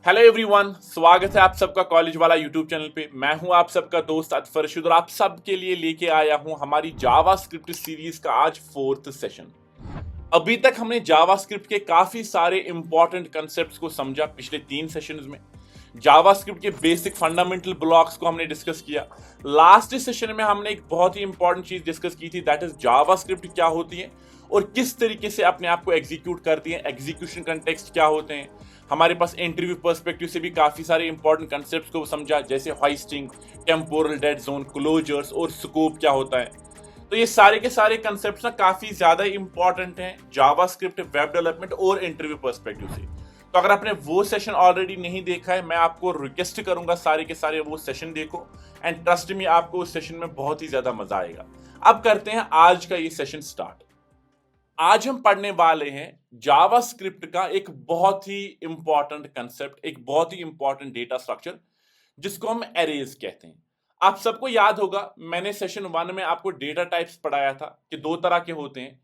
Hello everyone, स्वागत है आप सबका कॉलेज वाला यूट्यूब चैनल पे। मैं हूं आप सबका दोस्त अतफर रशीद और आप सबके लिए लेके आया हूं हमारी जावास्क्रिप्ट सीरीज का आज 4th सेशन। अभी तक हमने जावास्क्रिप्ट के काफी सारे इंपॉर्टेंट कंसेप्ट्स को समझा पिछले 3 सेशंस में। जावास्क्रिप्ट के बेसिक फंडामेंटल ब्लॉक्स को हमने डिस्कस किया। लास्ट सेशन में हमने एक बहुत ही इंपॉर्टेंट चीज डिस्कस की थी, दैट इज जावास्क्रिप्ट क्या होती है और किस तरीके से अपने आप को एग्जीक्यूट करती है, एग्जीक्यूशन कंटेक्स्ट क्या होते हैं। हमारे पास इंटरव्यू पर्सपेक्टिव से भी काफी सारे इंपॉर्टेंट कंसेप्ट्स को समझा, जैसे hoisting, temporal dead zone, closures और स्कोप क्या होता है। तो ये सारे के सारे कंसेप्ट्स ना काफी ज्यादा इंपॉर्टेंट हैं जावास्क्रिप्ट, वेब डेवलपमेंट और इंटरव्यू पर्सपेक्टिव से। तो अगर आपने वो सेशन ऑलरेडी नहीं देखा है, मैं आपको रिक्वेस्ट करूंगा सारे के सारे वो सेशन देखो एंड ट्रस्ट मी, आपको उस सेशन में बहुत ही ज्यादा मजा आएगा। अब करते हैं आज का ये सेशन स्टार्ट। आज हम पढ़ने वाले हैं जावास्क्रिप्ट का एक बहुत ही इंपॉर्टेंट कंसेप्ट, एक बहुत ही इंपॉर्टेंट डेटा स्ट्रक्चर जिसको हम एरेज कहते हैं। आप सबको याद होगा, मैंने सेशन 1 में आपको डेटा टाइप्स पढ़ाया था कि दो तरह के होते हैं,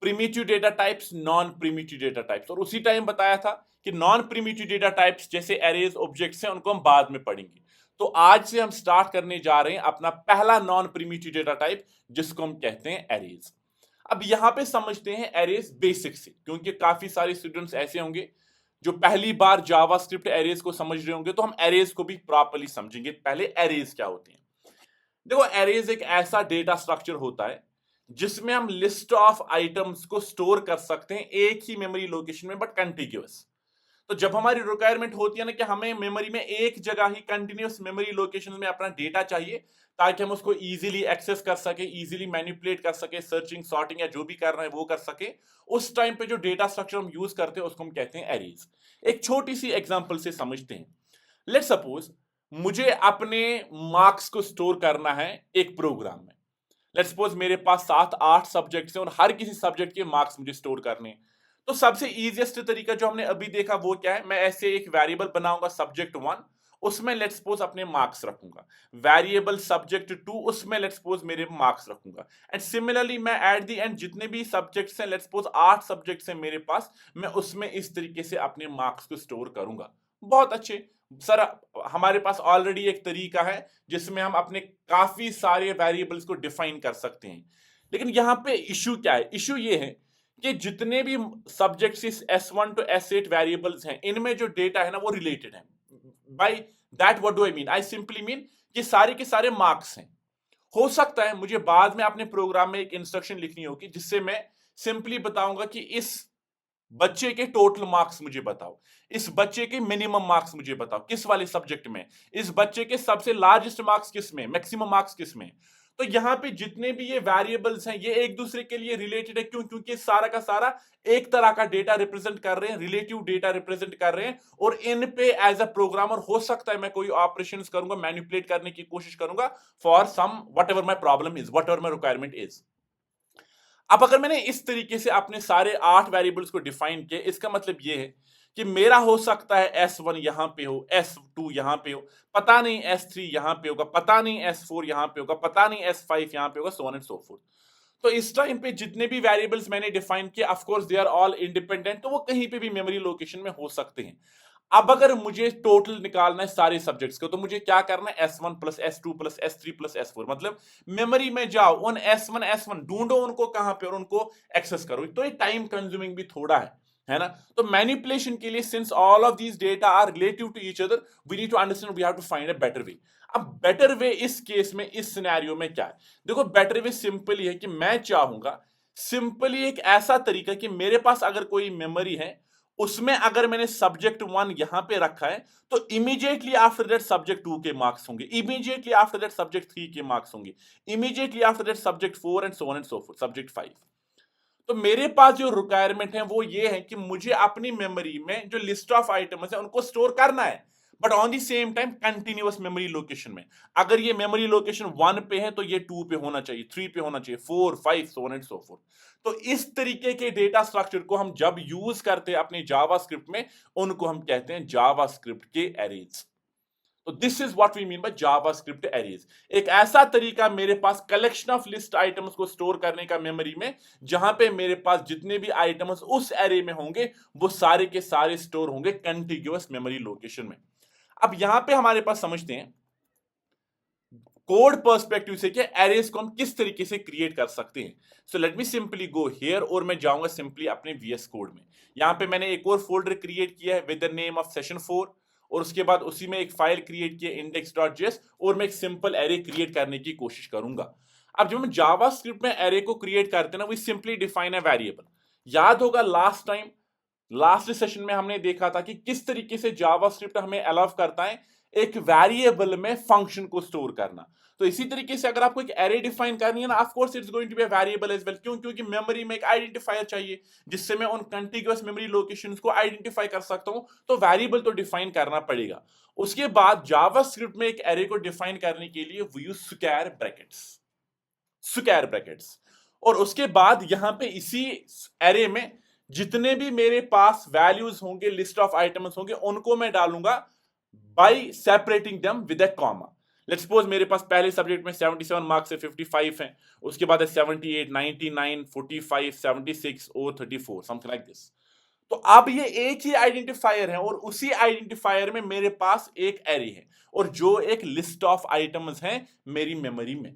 primitive data types, non primitive data types. और उसी टाइम बताया था कि नॉन प्रिमिटिव डेटा टाइप्स जैसे एरेज, ऑब्जेक्ट्स हैं, उनको हम बाद में पढ़ेंगे। तो आज से हम स्टार्ट करने जा रहे हैं अपना पहला नॉन प्रिमिटिव डेटा टाइप जिसको हम कहते हैं एरेज। अब यहां पे समझते हैं एरेज बेसिक से, क्योंकि काफी सारे स्टूडेंट्स ऐसे होंगे जो पहली बार जावास्क्रिप्ट एरेज को समझ रहे होंगे, तो हम एरेज को भी प्रॉपर्ली समझेंगे। पहले एरेज क्या होते हैं। देखो, एरेज एक ऐसा डेटा स्ट्रक्चर होता है जिसमें हम लिस्ट ऑफ आइटम्स को स्टोर कर सकते हैं एक ही मेमोरी लोकेशन में, बट कंटिन्यूअस। तो जब हमारी रिक्वायरमेंट होती है ना कि हमें मेमोरी में एक जगह ही कंटिन्यूअस मेमोरी लोकेशन में अपना डेटा चाहिए ताकि हम उसको इजीली एक्सेस कर सके, इजीली मैनिपुलेट कर सके, सर्चिंग, सॉर्टिंग या जो भी कर रहे हैं वो कर सके, उस टाइम पे जो डेटा स्ट्रक्चर हम यूज करते हैं उसको हम कहते हैं एरेज। एक छोटी सी एग्जांपल से समझते हैं। लेट्स सपोज मुझे अपने मार्क्स को स्टोर करना है एक प्रोग्राम में। लेट्स सपोज मेरे पास 7-8 सब्जेक्ट्स हैं और हर किसी सब्जेक्ट के मार्क्स मुझे स्टोर करने हैं। तो सबसे इजीएस्ट तरीका जो हमने अभी देखा वो क्या है, मैं ऐसे एक वेरिएबल बनाऊंगा सब्जेक्ट 1, उसमें लेट्स सपोज अपने मार्क्स रखूंगा। वेरिएबल सब्जेक्ट 2, उसमें लेट्स सपोज मेरे मार्क्स रखूंगा। एंड सिमिलरली मैं एट द एंड जितने भी सब्जेक्ट्स हैं, लेट्स सपोज 8 सब्जेक्ट्स हैं मेरे पास, मैं उसमें इस तरीके से अपने मार्क्स को स्टोर करूंगा। बहुत अच्छे सर, हमारे पास ऑलरेडी एक तरीका है जिसमें हम अपने काफी सारे वेरिएबल्स को डिफाइन कर सकते हैं। लेकिन यहां पे इशू क्या है? इशू ये है कि जितने भी सब्जेक्ट्स इस S1 टू S8 वेरिएबल्स हैं, इनमें जो डेटा है ना वो रिलेटेड है। By that what do I mean? I simply mean कि सारे के सारे मार्क्स हैं। हो सकता है मुझे बाद में अपने प्रोग्राम में एक इंस्ट्रक्शन लिखनी होगी जिससे मैं सिंपली बताऊंगा कि इस बच्चे के टोटल मार्क्स मुझे बताओ, इस बच्चे के मिनिमम मार्क्स मुझे बताओ किस वाले सब्जेक्ट में, इस बच्चे के सबसे लार्जेस्ट मार्क्स किस में, मैक्सिमम मार्क्स किस में। तो यहां पे जितने भी ये वेरिएबल्स हैं ये एक दूसरे के लिए रिलेटेड है। क्यों? क्योंकि सारा का सारा एक तरह का डेटा रिप्रेजेंट कर रहे हैं, रिलेटिव डेटा रिप्रेजेंट कर रहे हैं। और इन पे एज अ प्रोग्रामर हो सकता है मैं कोई ऑपरेशंस करूंगा, मैनिपुलेट करने की कोशिश करूंगा for some whatever my problem is, whatever my requirement is. अब अगर मैंने इस तरीके से अपने सारे 8 वेरिएबल्स को डिफाइन किया, इसका मतलब ये है कि मेरा हो सकता है S1 यहां पे हो, S2 यहां पे हो, पता नहीं S3 यहां पे होगा, पता नहीं S4 यहां पे होगा, पता नहीं S5 यहां पे होगा, सो ऑन एंड सो फोर्थ। तो इस टाइम पे जितने भी वेरिएबल्स मैंने डिफाइन किए, of course they are all independent, तो वो कहीं पे भी मेमोरी लोकेशन में हो सकते हैं। अब अगर मुझे टोटल निकालना है सारे सब्जेक्ट्स को, तो मुझे क्या करना है? S1 plus S2 plus S3 plus S4, मतलब मेमोरी में जाओ, उन S1 ढूंढो उनको कहां पे और उनको एक्सेस करो। तो ये टाइम कंज्यूमिंग भी थोड़ा है ना। तो मैनिपुलेशन के लिए, since all of these data are relative to each other, we need to understand, we have to find a better way. अब बेटर वे इस केस में, इस सिनेरियो में क्या है? देखो, बेटर वे सिंपली है कि मैं चाहूंगा सिंपली एक ऐसा तरीका कि मेरे पास अगर कोई मेमोरी है, उसमें अगर मैंने सब्जेक्ट 1 यहां पे रखा है, तो इमीडिएटली आफ्टर दैट सब्जेक्ट 2 के मार्क्स होंगे, इमीडिएटली आफ्टर दैट सब्जेक्ट 3 के मार्क्स होंगे, immediately after that subject 4 and so on and so fourth, subject 5। तो मेरे पास जो रिक्वायरमेंट है वो ये है कि मुझे अपनी मेमोरी में जो लिस्ट ऑफ आइटम्स है उनको स्टोर करना है, but on the same time continuous memory location में। अगर ये मेमोरी लोकेशन 1 पे है तो ये 2 पे होना चाहिए, 3 पे होना चाहिए, 4, 5, सो ऑन एंड सो फोर्थ। तो इस तरीके के डेटा स्ट्रक्चर को हम जब यूज करते हैं अपने जावास्क्रिप्ट में, उनको हम कहते हैं जावास्क्रिप्ट के एरेज। तो this is what we mean by JavaScript arrays, एक ऐसा तरीका मेरे पास कलेक्शन ऑफ लिस्ट आइटम्स को स्टोर करने का मेमोरी में, जहां पे मेरे पास जितने भी आइटम्स उस एरे में होंगे वो सारे के सारे स्टोर होंगे कंटिग्यूअस मेमोरी लोकेशन में। अब यहां पे हमारे पास समझते हैं कोड पर्सपेक्टिव से कि एरेज को हम किस तरीके से क्रिएट कर सकते हैं। सो let me simply go here और मैं जाऊंगा सिंपली अपने वीएस कोड में। यहां पे मैंने एक और फोल्डर क्रिएट किया है with the name of session 4 और उसके बाद उसी में एक फाइल क्रिएट की है index.js और मैं एक सिंपल एरे क्रिएट करने की कोशिश करूंगा। अब जब हम जावास्क्रिप्ट में एरे को क्रिएट करते हैं ना, we simply define a variable. याद होगा लास्ट सेशन में हमने देखा था कि किस तरीके से जावास्क्रिप्ट हमें अलाउ करता है एक वेरिएबल में फंक्शन को स्टोर करना। तो इसी तरीके से अगर आपको एक एरे डिफाइन करनी है ना, of course it's going to be a variable as well. क्यों? क्योंकि मेमोरी में एक आइडेंटिफायर चाहिए जिससे मैं उन कंटिग्यूअस मेमोरी लोकेशंस को आइडेंटिफाई कर सकता हूं, तो वेरिएबल तो डिफाइन करना पड़ेगा। उसके बाद जावास्क्रिप्ट में एक एरे को डिफाइन करने के लिए वी यूज स्क्वायर ब्रैकेट्स। और उसके बाद यहां पे इसी एरे में जितने भी मेरे पास वैल्यूज होंगे, लिस्ट ऑफ आइटम्स होंगे, उनको मैं डालूंगा bye separating them with a comma. Let's suppose मेरे पास पहले सब्जेक्ट में 77 मार्क्स है, 55 हैं, उसके बाद है 78, 99, 45, 76 और 34, समथिंग लाइक दिस। तो अब ये एक ही आइडेंटिफायर है और उसी आइडेंटिफायर में मेरे पास एक एरे है और जो एक लिस्ट ऑफ आइटम्स हैं मेरी मेमोरी में।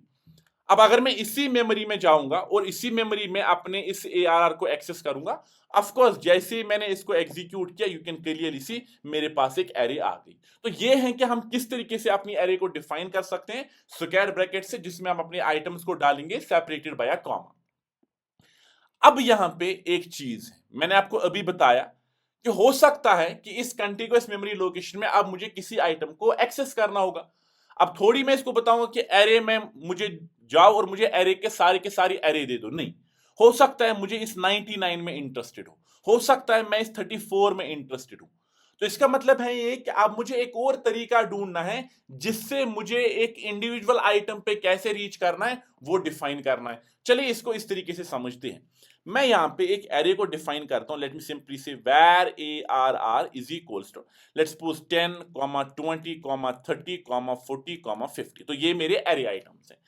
अब अगर मैं इसी मेमोरी में जाऊंगा और इसी मेमोरी में अपने इस ARR को एक्सेस करूंगा, ऑफ कोर्स जैसे ही मैंने इसको एग्जीक्यूट किया, यू कैन क्लियरली सी मेरे पास एक एरे आ गई। तो ये है कि हम किस तरीके से अपनी एरे को डिफाइन कर सकते हैं स्क्वायर ब्रैकेट से, जिसमें हम अपने आइटम्स को डालेंगे सेपरेटेड बाय अ कॉमा। अब यहां पे एक चीज है, मैंने आपको अभी बताया कि हो सकता है कि इस कंटिग्यूअस मेमोरी लोकेशन में अब मुझे किसी आइटम को एक्सेस करना होगा। अब थोड़ी मैं इसको बताऊंगा कि एरे में मुझे जाओ और मुझे एरे के सारे एरे दे दो, नहीं। हो सकता है मुझे इस 99 में इंटरेस्टेड हो सकता है मैं इस 34 में इंटरेस्टेड हूं। तो इसका मतलब है ये कि अब मुझे एक और तरीका ढूंढना है जिससे मुझे एक इंडिविजुअल आइटम पे कैसे रीच करना है वो डिफाइन करना है। चलिए इसको इस तरीके से समझते हैं। मैं यहां पे एक एरे को डिफाइन करता हूं। लेट मी सिंपली से where ARR is equals to, let's suppose 10, 20, 30, 40, 50। तो ये मेरे एरे आइटम्स हैं।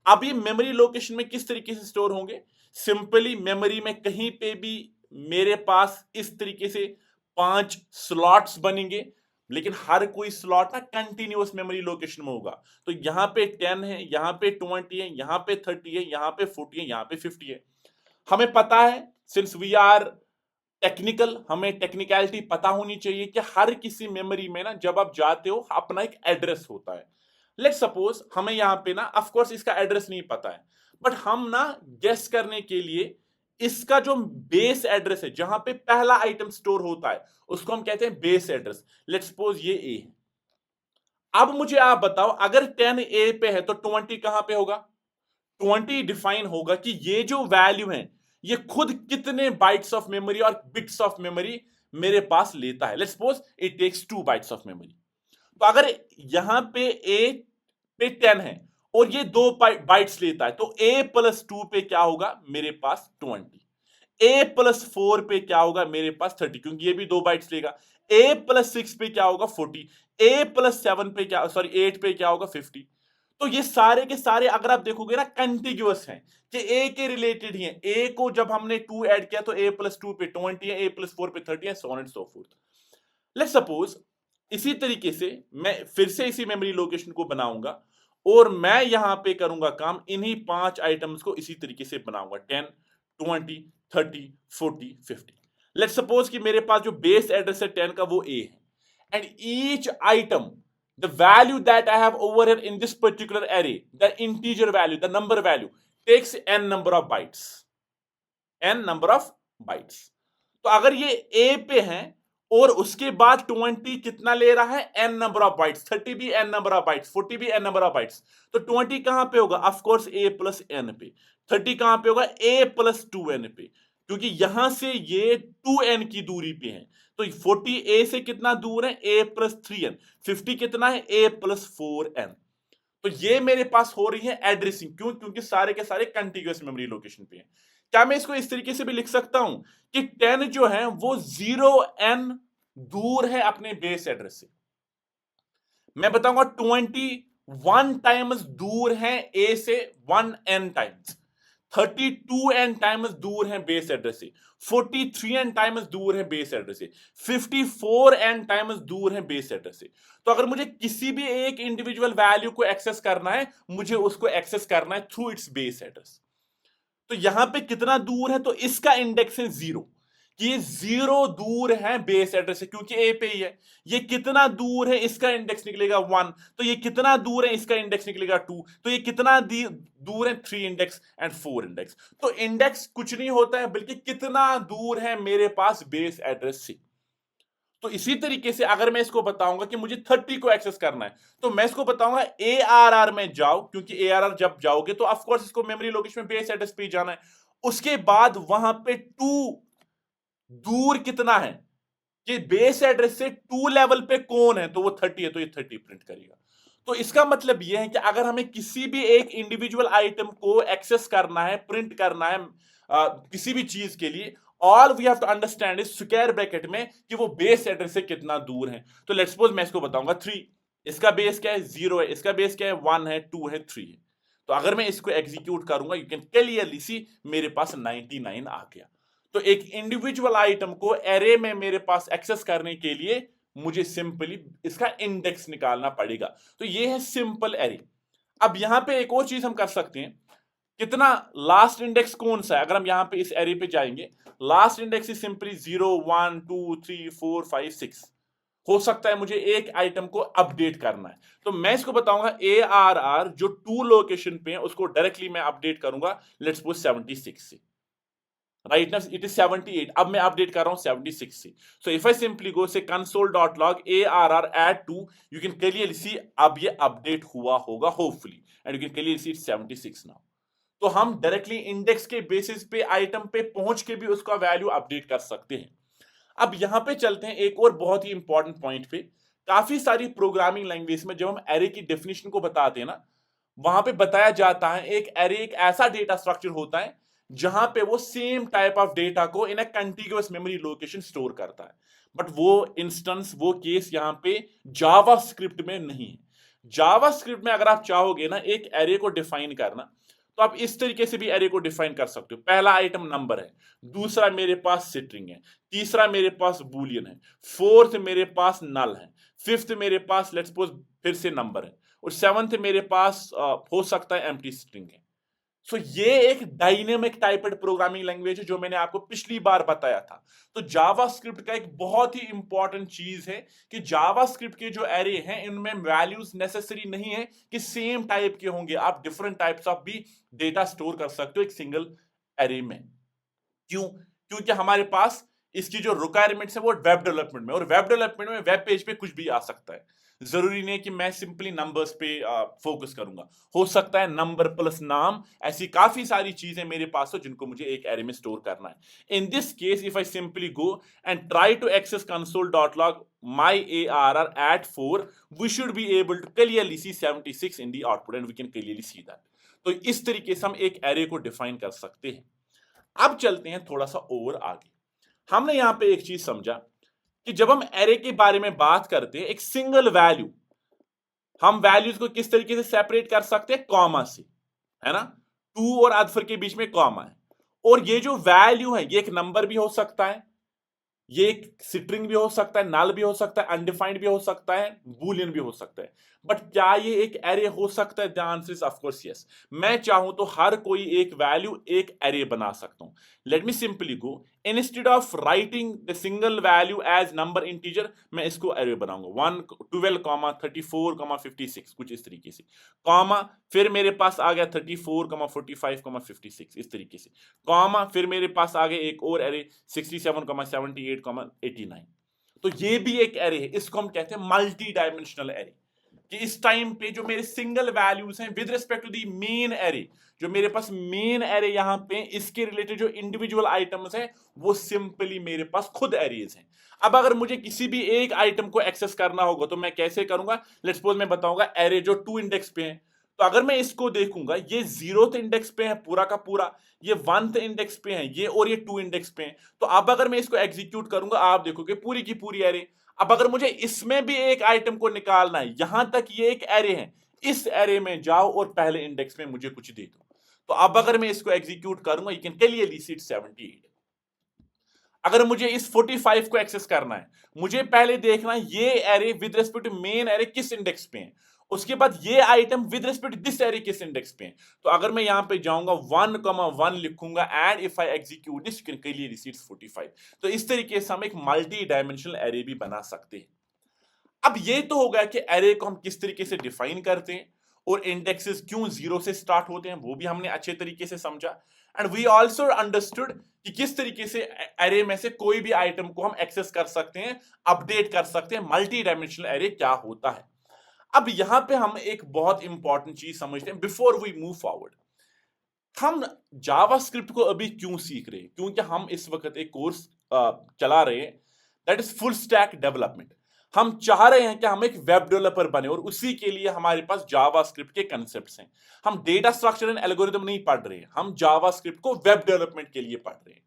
अब ये मेमोरी लोकेशन में किस तरीके से स्टोर होंगे? सिंपली मेमोरी में कहीं पे भी मेरे पास इस तरीके से 5 स्लॉट्स बनेंगे, लेकिन हर कोई स्लॉट ना कंटिन्यूअस मेमोरी लोकेशन में होगा। तो यहां पे 10 है, यहां पे 20 है, यहां पे 30 है, यहां पे 40 है, यहां पे 50 है। हमें पता है, सिंस वी आर टेक्निकल, हमें टेक्निकलिटी पता होनी चाहिए कि हर किसी मेमोरी में ना जब आप जाते हो अपना एक एड्रेस होता है। लेट्स सपोज हमें यहां पे ना ऑफ कोर्स इसका एड्रेस नहीं पता है, बट हम ना गेस करने के लिए इसका जो बेस एड्रेस है जहां पे पहला आइटम स्टोर होता है उसको हम कहते हैं बेस एड्रेस। लेट्स सपोज ये ए है। अब मुझे आप बताओ अगर 10 ए पे है तो 20 कहां पे होगा? 20 डिफाइन होगा कि ये जो वैल्यू है ये खुद कितने बाइट्स ऑफ मेमोरी और बिट्स ऑफ मेमोरी मेरे पास लेता है। Let's suppose it takes 2 bytes of memory. तो अगर यहां पे ए पे 10 है और ये 2 बाइट्स लेता है, तो a प्लस 2 पे क्या होगा? मेरे पास 20। a प्लस 4 पे क्या होगा? मेरे पास 30, क्योंकि ये भी 2 बाइट्स लेगा। a प्लस 6 पे क्या होगा? 40। a प्लस 7 पे क्या, सॉरी 8 पे क्या होगा? 50। तो ये सारे के सारे अगर आप देखोगे ना कंटिग्यूअस हैं कि ए के रिलेटेड ही है। ए को जब हमने 2 ऐड किया तो a प्लस 2 पे 20 है, a प्लस 4 पे 30 है, सो on and so fourth. Let's suppose इसी तरीके से मैं फिर से इसी मेमोरी लोकेशन को बनाऊंगा और मैं यहां पे करूंगा काम, इन्हीं 5 आइटम्स को इसी तरीके से बनाऊंगा 10, 20, 30, 40, 50। लेट्स सपोज कि मेरे पास जो बेस एड्रेस है 10 का वो ए है and each item the value that I have over here in this particular array, the integer value, the number value takes n number of bytes, n number of bytes। तो अगर ये a पे है और उसके बाद 20 कितना ले रहा है? n number of bytes. 30 भी n नंबर ऑफ बाइट्स, 40 भी n नंबर ऑफ बाइट्स। तो 20 कहां पे होगा? Of course a plus n पे। 30 कहां पे होगा? a प्लस 2n पे, क्योंकि यहां से ये 2n की दूरी पे है। तो 40 a से कितना दूर है? a plus 3n। 50 कितना है? a plus 4n। तो ये मेरे पास हो रही है एड्रेसिंग। क्यों? क्योंकि सारे के सारे कंटिग्यूअस मेमोरी लोकेशन पे हैं। क्या मैं इसको इस तरीके से भी लिख सकता हूं कि 10 जो है वो 0n दूर है अपने बेस एड्रेस से? मैं बताऊंगा 21 टाइम्स दूर है ए से 1n टाइम्स, 32n टाइम्स दूर है बेस एड्रेस से, 43n टाइम्स दूर है बेस एड्रेस से, 54n टाइम्स दूर है बेस एड्रेस से। तो अगर मुझे किसी भी एक इंडिविजुअल वैल्यू को एक्सेस करना है, मुझे उसको एक्सेस करना है थ्रू इट्स बेस एड्रेस। तो यहां पे कितना दूर है, तो इसका इंडेक्स है 0, कि ये 0 दूर है बेस एड्रेस से क्योंकि ए पे ही है। ये कितना दूर है, इसका इंडेक्स निकलेगा 1, तो ये कितना दूर है, इसका इंडेक्स निकलेगा 2, तो ये कितना दूर है, 3 इंडेक्स एंड 4 इंडेक्स। तो इंडेक्स कुछ नहीं होता है बल्कि कितना दूर है मेरे पास बेस एड्रेस से। तो इसी तरीके से अगर मैं इसको बताऊंगा कि मुझे 30 को एक्सेस करना है, तो मैं इसको बताऊंगा ARR में जाओ, क्योंकि ARR जब जाओगे तो ऑफ कोर्स इसको मेमोरी लोकेशन में बेस एड्रेस पे जाना है। उसके बाद वहां पे 2 दूर कितना है, कि बेस एड्रेस से 2 लेवल पे कौन है, तो वो 30 है, तो ये 30 प्रिंट करेगा। तो इसका मतलब ये है कि अगर हमें किसी भी एक इंडिविजुअल आइटम को एक्सेस करना है, प्रिंट करना है किसी भी चीज के लिए, all we have to understand is square bracket में कि वो बेस एड्रेस से कितना दूर है। तो लेट्स सपोज मैं इसको बताऊंगा 3, इसका बेस क्या है, 0 है, इसका बेस क्या है, 1 है, 2 है, 3 है। तो अगर मैं इसको एग्जीक्यूट करूंगा, यू कैन क्लियरली सी मेरे पास 99 आ गया। तो एक इंडिविजुअल आइटम को एरे में मेरे पास एक्सेस करने के लिए मुझे सिंपली इसका इंडेक्स निकालना पड़ेगा। तो ये है सिंपल एरे। अब यहां पे एक और चीज हम कर सकते हैं, कितना लास्ट इंडेक्स कौन सा है। अगर हम यहां पे इस एरे पे जाएंगे, लास्ट इंडेक्स इज सिंपली 0 1 2 3 4 5 6। हो सकता है मुझे एक आइटम को अपडेट करना है, तो मैं इसको बताऊंगा ARR जो 2 लोकेशन पे है उसको डायरेक्टली मैं अपडेट करूंगा, लेट्स सपोज 76 से। राइट नाउ इट इज 78, अब मैं अपडेट कर रहा हूं 76 से। सो इफ आई सिंपली गो से console.log ARR add 2, you can clearly सी अब ये अपडेट हुआ होगा hopefully, and you can clearly see it's 76 now. तो हम डायरेक्टली इंडेक्स के बेसिस पे आइटम पे पहुंच के भी उसका वैल्यू अपडेट कर सकते हैं। अब यहां पे चलते हैं एक और बहुत ही इंपॉर्टेंट पॉइंट पे। काफी सारी प्रोग्रामिंग लैंग्वेज में जब हम एरे की डेफिनेशन को बताते हैं ना, वहां पे बताया जाता है एक एरे एक ऐसा डेटा स्ट्रक्चर होता है जहां पे वो सेम टाइप ऑफ डेटा को इन अ कंटीग्यूअस मेमोरी लोकेशन स्टोर करता है। बट वो इंस्टेंस, वो केस यहां पे जावा स्क्रिप्ट में नहीं है। जावा स्क्रिप्ट में अगर आप चाहोगे ना एक एरे को डिफाइन करना, तो आप इस तरीके से भी एरे को डिफाइन कर सकते हो। पहला आइटम नंबर है, दूसरा मेरे पास स्ट्रिंग है, तीसरा मेरे पास बूलियन है, फोर्थ मेरे पास नल है, फिफ्थ मेरे पास लेट्स सपोज फिर से नंबर है, और सेवंथ मेरे पास हो सकता है एम्प्टी स्ट्रिंग है। सो ये एक डायनेमिक टाइप्ड प्रोग्रामिंग लैंग्वेज है जो मैंने आपको पिछली बार बताया था। तो जावा स्क्रिप्ट का एक बहुत ही इंपॉर्टेंट चीज है कि जावा स्क्रिप्ट के जो एरे हैं इनमें वैल्यूज नेसेसरी नहीं है कि सेम टाइप के होंगे, आप डिफरेंट टाइप्स ऑफ भी डेटा स्टोर कर सकते हो एक सिंगल एरे में। क्यों? क्योंकि हमारे पास इसकी जो रिक्वायरमेंट्स है वो वेब डेवलपमेंट में, और वेब डेवलपमेंट में वेब पेज पे कुछ भी आ सकता है। जरूरी नहीं है कि मैं सिंपली नंबर्स पे फोकस करूंगा, हो सकता है नंबर प्लस नाम, ऐसी काफी सारी चीजें मेरे पास हो जिनको मुझे एक एरे में स्टोर करना है। In this case if I simply go and try to access console.log my ARR at 4, we should be able to clearly see 76 in the output and we can clearly see that। तो इस तरीके से हम एक array को define कर सकते हैं। अब चलते हैं थोड़ा सा और आगे। हमने यहां पे एक चीज समझा कि जब हम एरे के बारे में बात करते हैं, एक सिंगल वैल्यू, हम वैल्यूज को किस तरीके से सेपरेट कर सकते हैं, कॉमा से, है ना। टू और अदफर के बीच में कॉमा है, और ये जो वैल्यू है ये एक नंबर भी हो सकता है, ये एक स्ट्रिंग भी हो सकता है, नल भी हो सकता है, अनडिफाइंड भी हो सकता है, बूलियन भी हो सकता है। बट क्या ये एक एरे हो सकता है? The answer is of course yes. मैं चाहूं तो हर कोई एक वैल्यू एक एरे बना सकता हूं। Let me simply go, instead of writing the single value as number integer, मैं इसको एरे बनाऊंगा 1 12 34 56, कुछ इस तरीके से, कॉमा, फिर मेरे पास आ गया 34 45 56, इस तरीके से, कॉमा, फिर मेरे पास आ गया एक और एरे 67 78 89। तो ये भी एक एरे है, इसको हम कहते हैं मल्टी डायमेंशनल एरे। कि इस टाइम पे जो मेरे सिंगल वैल्यूज हैं with respect to the main array, जो मेरे पास मेन एरे यहां पे, इसके रिलेटेड जो इंडिविजुअल आइटम्स हैं वो सिंपली मेरे पास खुद एरेज हैं। अब अगर मुझे किसी भी एक आइटम को एक्सेस करना होगा तो मैं कैसे करूंगा? लेट्स सपोज मैं बताऊंगा एरे जो 2 इंडेक्स पे है, तो अगर मैं इसको देखूंगा ये 0th इंडेक्स पे है पूरा का पूरा, ये 1th इंडेक्स पे है ये, और ये 2 इंडेक्स पे है। तो अब अगर मैं इसको एग्जीक्यूट करूंगा आप देखोगे पूरी की पूरी एरे। अब अगर मुझे इसमें भी एक आइटम को निकालना है, यहां तक ये एक एरे है, इस एरे में जाओ और पहले इंडेक्स में मुझे कुछ दे दो। तो अब अगर मैं इसको एग्जीक्यूट करूंगा, you can clearly see it 78। अगर मुझे इस 45 को एक्सेस करना है, मुझे पहले देखना ये array with respect to main array किस इंडेक्स पे है, उसके बाद ये item with respect to this array किस इंडेक्स पे है। तो अगर मैं यहां पे जाऊंगा 1,1 लिखूंगा and if I execute this, you can clearly see it's 45। तो इस तरीके से हम एक मल्टी डायमेंशनल एरे भी बना सकते हैं। अब ये तो हो गया कि एरे को हम किस तरीके से डिफाइन करते हैं और इंडेक्सेस क्यों जीरो से स्टार्ट होते हैं, वो भी हमने अच्छे तरीके से समझा। एंड वी आल्सो अंडरस्टूड कि किस तरीके से एरे में से कोई भी आइटम को हम एक्सेस कर सकते हैं, अपडेट कर सकते हैं, मल्टी डायमेंशनल एरे क्या होता है। अब यहां पे हम एक बहुत इंपॉर्टेंट चीज समझते हैं बिफोर वी मूव फॉरवर्ड। हम जावास्क्रिप्ट को अभी क्यों सीख रहे हैं? क्योंकि हम इस वक्त एक कोर्स चला रहे हैं that is full stack development. हम चाह रहे हैं कि हम एक वेब डेवलपर बने और उसी के लिए हमारे पास जावास्क्रिप्ट के कॉन्सेप्ट्स हैं। हम डेटा स्ट्रक्चर एंड एल्गोरिथम नहीं पढ़ रहे हैं, हम जावास्क्रिप्ट को वेब डेवलपमेंट के लिए पढ़ रहे हैं।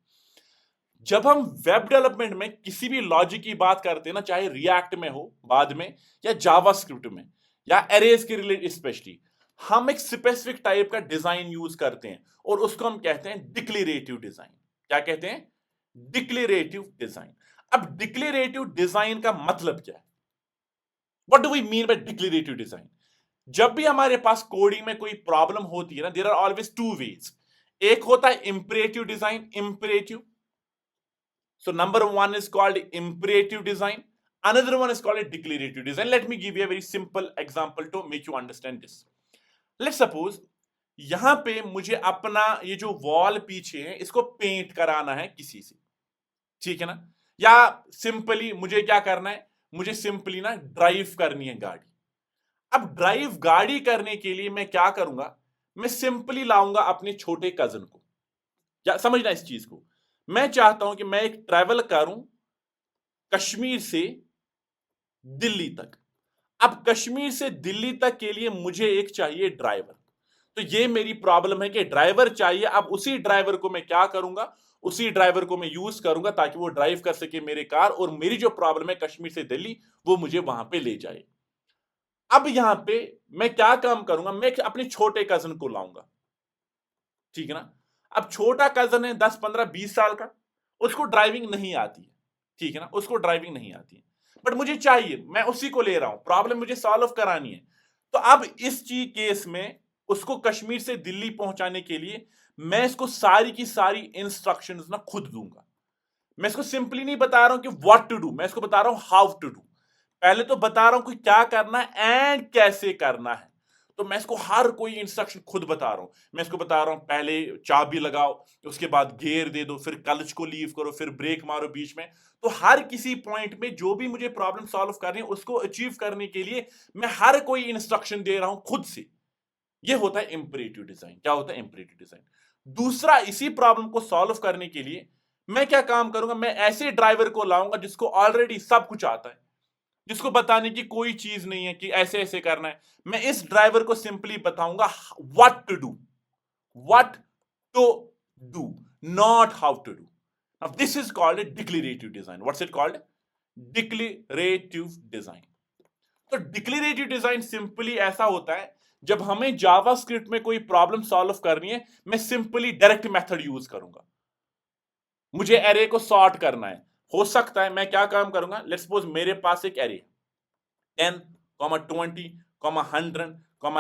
जब हम वेब डेवलपमेंट में किसी भी लॉजिक की बात करते हैं ना, चाहे रिएक्ट में हो बाद में या जावास्क्रिप्ट में या एरेज के रिलेटेड स्पेशली, हम एक स्पेसिफिक टाइप का डिजाइन यूज करते हैं और उसको हम कहते हैं डिक्लेरेटिव डिजाइन। क्या कहते हैं? Declarative design. अब डिक्लेरेटिव डिजाइन का मतलब क्या है? What do we mean by declarative design? जब भी हमारे पास कोडिंग में कोई प्रॉब्लम होती है ना, there are always two ways. एक होता है imperative design, imperative. So number one is called imperative design. Another one is called a declarative design. Let me give you a very simple example to make you understand this. Let's suppose यहां पे मुझे अपना ये जो wall पीछे है इसको paint कराना है किसी से, ठीक है ना? या सिंपली मुझे क्या करना है, मुझे सिंपली ना ड्राइव करनी है गाड़ी। अब ड्राइव गाड़ी करने के लिए मैं क्या करूंगा, मैं सिंपली लाऊंगा अपने छोटे कजन को। क्या समझना इस चीज को? मैं चाहता हूं कि मैं एक ट्रैवल करूं कश्मीर से दिल्ली तक। अब कश्मीर से दिल्ली तक के लिए मुझे एक चाहिए ड्राइवर। तो ये मेरी प्रॉब्लम है कि ड्राइवर चाहिए। अब उसी ड्राइवर को मैं क्या करूंगा, उसी ड्राइवर को मैं यूज करूंगा ताकि वो ड्राइव कर सके मेरे कार और मेरी जो प्रॉब्लम है कश्मीर से दिल्ली, वो मुझे वहां पे ले जाए। अब यहां पे मैं क्या काम करूंगा, मैं अपने छोटे कजन को लाऊंगा, ठीक है ना? अब छोटा कजन है 10, 15, 20 साल का, उसको ड्राइविंग नहीं आती है, ठीक है ना? उसको ड्राइविंग नहीं आती है, बट मुझे चाहिए, मैं उसी को ले रहा हूं, प्रॉब्लम मुझे सॉल्व करानी है। तो अब इस चीज केस में उसको कश्मीर से दिल्ली पहुंचाने के लिए मैं इसको सारी की सारी इंस्ट्रक्शंस ना खुद दूंगा। मैं इसको सिंपली नहीं बता रहा हूं कि व्हाट टू डू, मैं इसको बता रहा हूं हाउ टू डू। पहले तो बता रहा हूं कि क्या करना है एंड कैसे करना है। तो मैं इसको हर कोई इंस्ट्रक्शन खुद बता रहा हूं। मैं इसको बता रहा हूं पहले चाबी लगाओ, उसके बाद गियर दे दो, फिर क्लच को लीव करो, फिर ब्रेक मारो बीच में। तो हर किसी पॉइंट में जो भी मुझे प्रॉब्लम सॉल्व करनी है उसको अचीव करने के लिए मैं हर कोई इंस्ट्रक्शन दे रहा हूं खुद से। ये होता है इंपरेटिव डिजाइन। क्या होता है? Imperative design. दूसरा, इसी प्रॉब्लम को सॉल्व करने के लिए मैं क्या काम करूंगा, मैं ऐसे ड्राइवर को लाऊंगा जिसको ऑलरेडी सब कुछ आता है, जिसको बताने की कोई चीज नहीं है कि ऐसे ऐसे करना है। मैं इस ड्राइवर को सिंपली बताऊंगा what to do, what to do, not how to do. Now this is called a declarative design. What's it called? Declarative design. तो डिक्लेरेटिव डिजाइन सिंपली ऐसा होता है, जब हमें जावास्क्रिप्ट में कोई प्रॉब्लम सॉल्व करनी है, मैं सिंपली डायरेक्ट मेथड यूज करूंगा। मुझे एरे को सॉर्ट करना है, हो सकता है मैं क्या काम करूंगा, लेट्स सपोज मेरे पास एक एरे 10, 20, 100,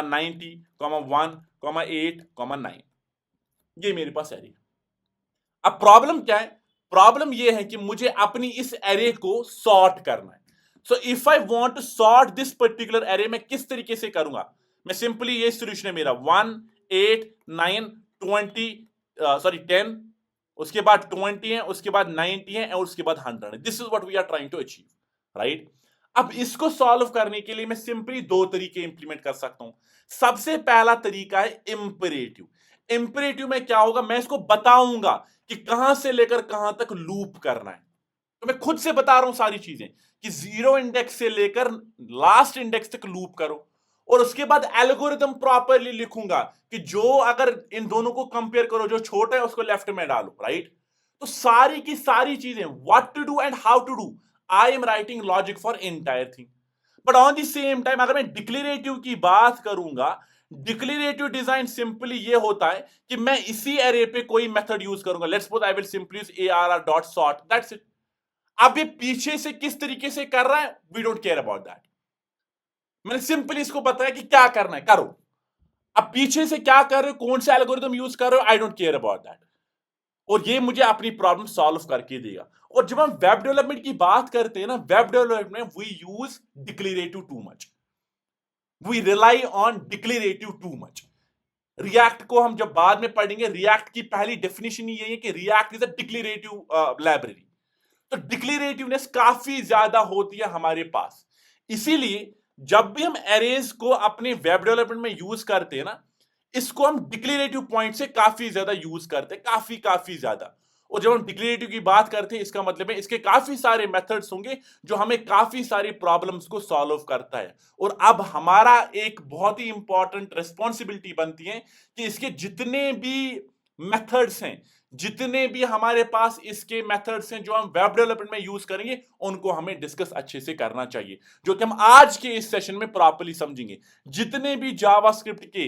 90, 1, 8, 9, ये मेरे पास एरे। अब प्रॉब्लम क्या है? प्रॉब्लम ये है कि मुझे अपनी इस एरे को सॉर्ट करना है। So if I want to sort this particular array, मैं किस तरीके से करूंगा? मैं सिंपली, ये सॉल्यूशन है मेरा 1, 8, 9, 10, उसके बाद 20 है, उसके बाद 90 है और उसके बाद 100 है। This is what we are trying to achieve, right? अब इसको सॉल्व करने के लिए मैं सिंपली दो तरीके इंप्लीमेंट कर सकता हूं। सबसे पहला तरीका है इंपरेटिव। इंपरेटिव में क्या होगा, मैं इसको बताऊंगा कि कहां से लेकर कहां तक लूप करना है। तो मैं खुद से बता रहा हूं सारी चीजें कि 0 इंडेक्स से लेकर लास्ट इंडेक्स तक लूप करो, और उसके बाद एल्गोरिथम प्रॉपरली लिखूंगा कि जो अगर इन दोनों को कंपेयर करो, जो छोटा है उसको लेफ्ट में डालो, राइट? तो सारी की सारी चीजें what to do and how to do I am writing logic for entire thing. But on the same time अगर मैं डिक्लेरेटिव की बात करूंगा, डिक्लेरेटिव डिजाइन सिंपली ये होता है कि मैं इसी एरे पे कोई मेथड यूज करूंगा। Let's suppose I will simply use arr.sort, that's it. अब ये पीछे से किस तरीके से कर रहा है, we don't care about that. मैंने सिंपली इसको बताया कि क्या करना है, करो। अब पीछे से क्या कर रहे हो, कौन सा एल्गोरिथम यूज कर रहे हो, I don't care about that. और ये मुझे अपनी प्रॉब्लम सॉल्व करके देगा। और जब हम वेब डेवलपमेंट की बात करते हैं ना, वेब डेवलपमेंट में we use declarative too much, we rely on declarative too much. React को हम जब बाद में पढ़ेंगे, रिएक्ट की पहली डेफिनेशन यही है कि react is a declarative library. तो डिक्लेरेटिवनेस काफी ज्यादा होती है हमारे पास। इसीलिए जब भी हम एरेज को अपने वेब डेवलपमेंट में यूज करते हैं ना, इसको हम डिक्लेरेटिव पॉइंट से काफी ज्यादा यूज करते हैं, काफी ज्यादा। और जब हम डिक्लेरेटिव की बात करते हैं, इसका मतलब है इसके काफी सारे मेथड्स होंगे जो हमें काफी सारी प्रॉब्लम्स को सॉल्व करता है। और अब हमारा एक बहुत ही इंपॉर्टेंट रिस्पॉन्सिबिलिटी बनती है कि इसके जितने भी मेथड्स हैं, जितने भी हमारे पास इसके मेथड्स हैं जो हम वेब डेवलपमेंट में यूज करेंगे, उनको हमें डिस्कस अच्छे से करना चाहिए, जो कि हम आज के इस सेशन में प्रॉपर्ली समझेंगे। जितने भी जावास्क्रिप्ट के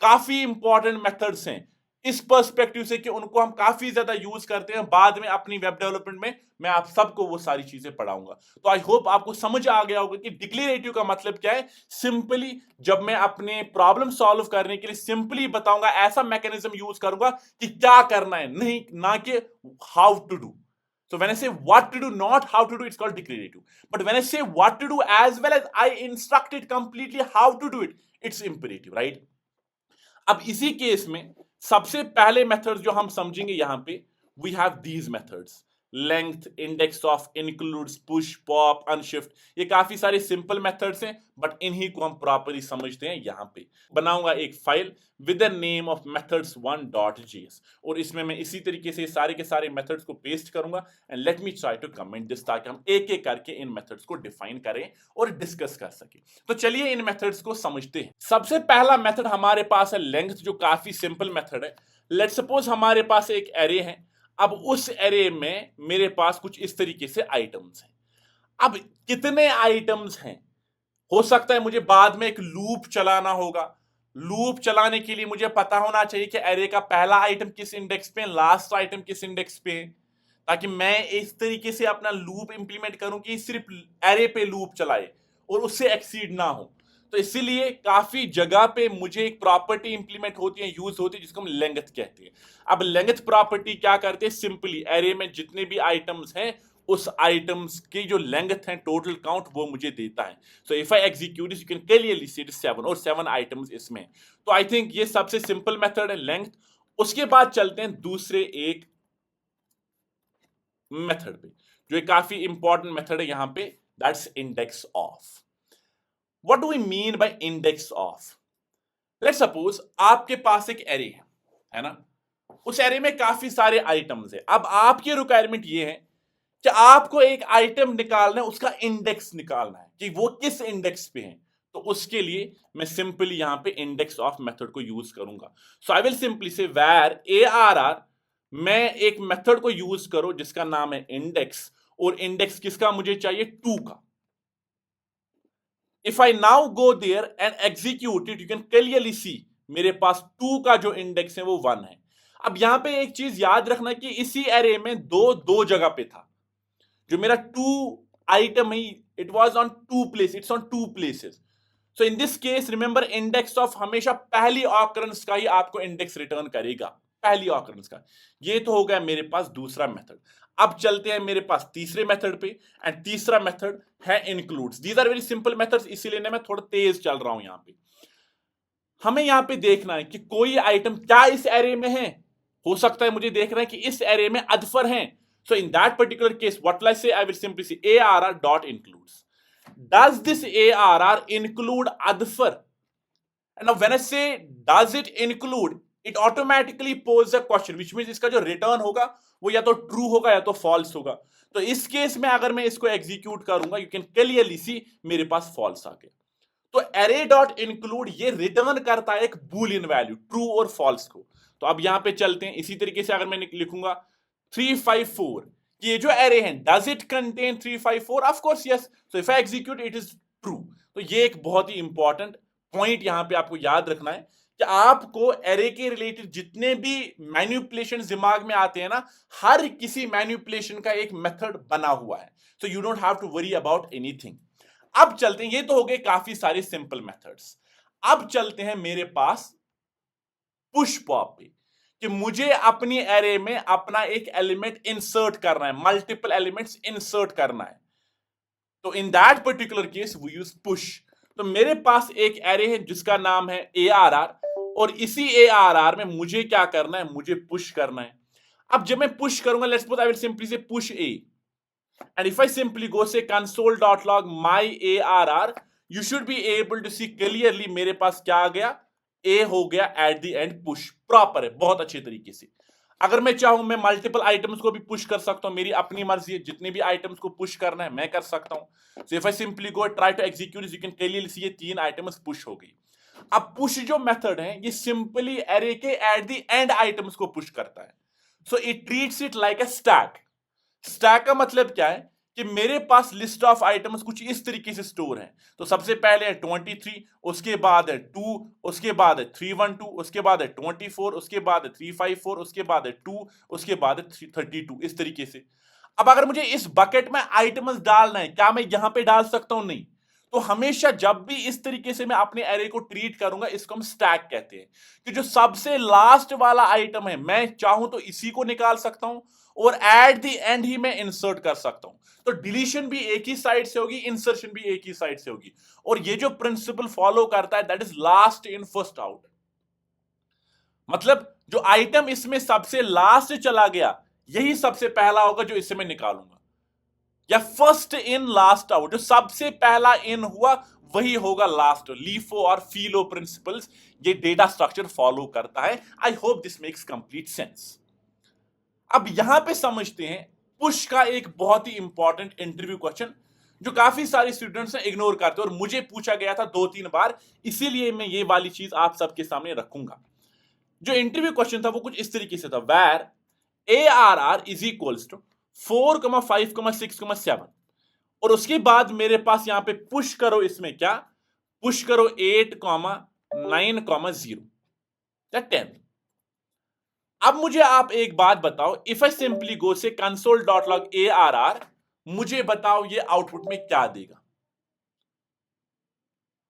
काफी इंपॉर्टेंट मेथड्स हैं, इस पर्सपेक्टिव से कि उनको हम काफी ज्यादा यूज करते हैं बाद में अपनी वेब डेवलपमेंट में, मैं आप सबको वो सारी चीजें पढ़ाऊंगा। तो आई होप आपको समझ आ गया होगा कि डिक्लेरेटिव का मतलब क्या है। सिंपली जब मैं अपने प्रॉब्लम सॉल्व करने के लिए सिंपली बताऊंगा, ऐसा मैकेनिज्म यूज करूंगा कि क्या करना है, नहीं ना कि how to do. So when I say what to do, not how to do, it's called declarative. But when I say what to do as well as I instruct it completely how to do it, it's imperative, right? अब इसी case में सबसे पहले methods जो हम समझेंगे यहां पे, we have these methods, length, index of, includes, push, pop, unshift. ये काफी सारे सिंपल मेथड्स हैं, बट इन्हीं को हम प्रॉपर्ली समझते हैं। यहां पे बनाऊंगा एक file with the name of methods1.js, और इसमें मैं इसी तरीके से सारे के सारे मेथड्स को पेस्ट करूंगा। And let me try to comment this, ताकि हम एक एक करके इन मेथड्स को डिफाइन करें और डिस्कस कर सके। तो चलिए इन मेथड्स को समझते हैं। सबसे पहला मेथड हमारे पास है लेंथ, जो काफी सिंपल मेथड है। लेट सपोज हमारे पास एक एरे है। अब उस एरे में मेरे पास कुछ इस तरीके से आइटम्स हैं। अब कितने आइटम्स हैं, हो सकता है मुझे बाद में एक लूप चलाना होगा। लूप चलाने के लिए मुझे पता होना चाहिए कि एरे का पहला आइटम किस इंडेक्स पे है, लास्ट आइटम किस इंडेक्स पे है, ताकि मैं इस तरीके से अपना लूप इंप्लीमेंट करूं कि सिर्फ एरे पे लूप चलाए और उससे एक्सीड ना हो। तो इसीलिए काफी जगह पे मुझे एक प्रॉपर्टी इंप्लीमेंट होती है, यूज होती है, जिसको हम लेंथ कहते हैं। अब लेंथ प्रॉपर्टी क्या करते हैं, सिंपली एरे में जितने भी आइटम्स हैं उस आइटम्स की जो लेंथ है, टोटल काउंट, वो मुझे देता है। So if I execute this, you can clearly see it is 7, और 7 आइटम्स इसमें। तो आई थिंक ये सबसे सिंपल मेथड है, लेंथ। उसके बाद चलते हैं दूसरे एक मेथड पे, जो एक काफी इंपॉर्टेंट मेथड है यहां पे, that's index of. What do we mean by index of? Let's suppose आपके पास एक एरे है ना, उस एरे में काफी सारे आइटम्स है। अब आपकी रिक्वायरमेंट ये है कि आपको एक आइटम निकालना है, उसका इंडेक्स निकालना है कि वो किस इंडेक्स पे है। तो उसके लिए मैं सिंपली यहां पे इंडेक्स ऑफ मेथड को यूज करूंगा। सो आई विल सिंपली से वेर ARR, मैं एक मेथड को यूज करो जिसका नाम है इंडेक्स, और इंडेक्स किसका मुझे चाहिए, 2 का। If I now go there and execute it, you can clearly see मेरे पास 2 का जो इंडेक्स है वो 1 है। अब यहां पे एक चीज याद रखना कि इसी एरे में दो जगह पे था। जो मेरा 2 आइटम है, it was on 2 place, it's on 2 places. So in this case remember, index of हमेशा पहली ऑकरेंस का ही आपको इंडेक्स रिटर्न करेगा, पहली ऑकरेंस का। ये तो हो गया मेरे पास दूसरा मेथड। अब चलते हैं मेरे पास तीसरे मेथड पे, एंड तीसरा मेथड है includes. These are very simple methods, इसीलिए मैं थोड़ा तेज चल रहा हूं यहां पे। हमें यहां पे देखना है कि कोई आइटम क्या इस एरे में है। हो सकता है मुझे देखना है कि इस एरे में अदफर हैं। So in that particular case, what will I say? I will simply say ARR dot includes. Does this ARR include adfar? And now when I say does it include, it automatically poses a question, which means इसका जो return होगा वो या तो true होगा या तो false होगा। तो इस केस में अगर मैं इसको execute करूंगा, you can clearly see मेरे पास false आ गया। तो array dot include ये return करता है एक boolean value, true और false को। तो अब यहां पे चलते हैं, इसी तरीके से अगर मैं लिखूंगा 354, कि ये जो एरे है does it contain 3 5 4, of course yes, so if I execute it is true. तो ये एक बहुत ही इंपॉर्टेंट पॉइंट यहां पे आपको याद रखना है कि आपको एरे के रिलेटेड जितने भी मैनिपुलेशन दिमाग में आते हैं ना, हर किसी मैनिपुलेशन का एक मेथड बना हुआ है, so you don't have to worry about anything. अब चलते हैं, ये तो हो गए काफी सारे सिंपल मेथड्स। अब चलते हैं मेरे पास पुश पॉप पे, कि मुझे अपनी एरे में अपना एक एलिमेंट इंसर्ट करना है, मल्टीपल एलिमेंट्स इंसर्ट करना है। तो in that particular case we use push. तो मेरे पास एक एरे है जिसका नाम है ARR, और इसी ARR में मुझे क्या करना है, मुझे पुश करना है। अब जब मैं पुश करूंगा, let's suppose I will simply से push A, and if I simply go say console.log my ARR, you should be able to see clearly मेरे पास क्या आ गया, A हो गया at the end push, proper है बहुत अच्छे तरीके से। अगर मैं चाहूं मैं मल्टीपल आइटम्स को भी पुश कर सकता हूं, मेरी अपनी मर्जी है, जितने भी आइटम्स को पुश करना है मैं कर सकता हूं। So if I simply go try to execute, you can clearly see ये 3 आइटम्स पुश हो गई। अब पुश जो मेथड है ये सिंपली एरे के एट द एंड आइटम्स को पुश करता है, so it treats it like a stack. Stack का मतलब क्या है कि मेरे पास लिस्ट ऑफ आइटम्स कुछ इस तरीके से स्टोर हैं। तो सबसे पहले है 23, उसके बाद है 2, उसके बाद है 312, उसके बाद है 24, उसके बाद है 354, उसके बाद है 2, उसके बाद है 32, इस तरीके से। अब अगर मुझे इस बकेट में आइटम्स डालना है, क्या मैं यहां पे डाल सकता हूं? नहीं। तो हमेशा जब भी इस तरीके से मैं अपने एरे को ट्रीट करूंगा, इसको हम स्टैक कहते हैं, कि जो सबसे लास्ट वाला आइटम है मैं चाहूं तो इसी को निकाल सकता हूं और एट द एंड ही मैं इंसर्ट कर सकता हूं। तो डिलीशन भी एक ही साइड से होगी, इंसर्शन भी एक ही साइड से होगी, और ये जो प्रिंसिपल फॉलो करता है that is last in first out. मतलब जो आइटम इसमें सबसे लास्ट चला गया यही सबसे पहला होगा जो इससे मैं निकालूंगा, या फर्स्ट इन लास्ट आउट, जो सबसे पहला इन हुआ वही होगा लास्ट। लीफो और फीलो प्रिंसिपल्स ये डेटा स्ट्रक्चर फॉलो करता है। I hope this makes complete sense. अब यहां पे समझते हैं पुश का एक बहुत ही इंपॉर्टेंट इंटरव्यू क्वेश्चन जो काफी सारे स्टूडेंट्स ने इग्नोर करते हैं और मुझे पूछा गया था 2-3 बार, इसीलिए मैं ये वाली चीज आप सबके सामने रखूंगा। जो इंटरव्यू क्वेश्चन था वो कुछ इस तरीके से था, where ARR is equals to 4, 5, 6, 7, और उसके बाद मेरे पास यहां पे पुश करो, इसमें क्या पुश करो 8, 9, 0 या 10। अब मुझे आप एक बात बताओ, इफ आई सिंपली गो से console.log ARR, मुझे बताओ ये आउटपुट में क्या देगा।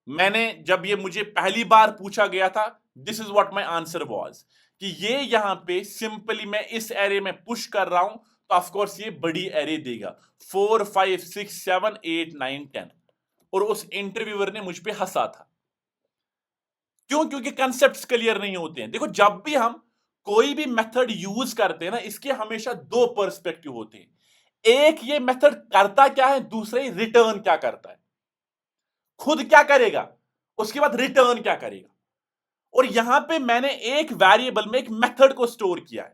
मैंने जब ये मुझे पहली बार पूछा गया था, this is what my answer was, कि ये यहां पे सिंपली मैं इस एरे में पुश कर रहा हूं तो ऑफ कोर्स ये बड़ी एरे देगा 4, 5, 6, 7, 8, 9, 10। और उस इंटरव्यूअर ने मुझ पे हंसा था। क्यों? क्योंकि कंसेप्ट्स क्लियर नहीं होते हैं। देखो जब भी हम कोई भी मेथड यूज करते हैं ना, इसके हमेशा 2 पर्सपेक्टिव होते हैं। एक ये मेथड करता क्या है, दूसरे रिटर्न क्या करता है। खुद क्या करेगा, उसके बाद रिटर्न क्या करेगा। और यहां पे मैंने एक वेरिएबल में एक मेथड को स्टोर किया है।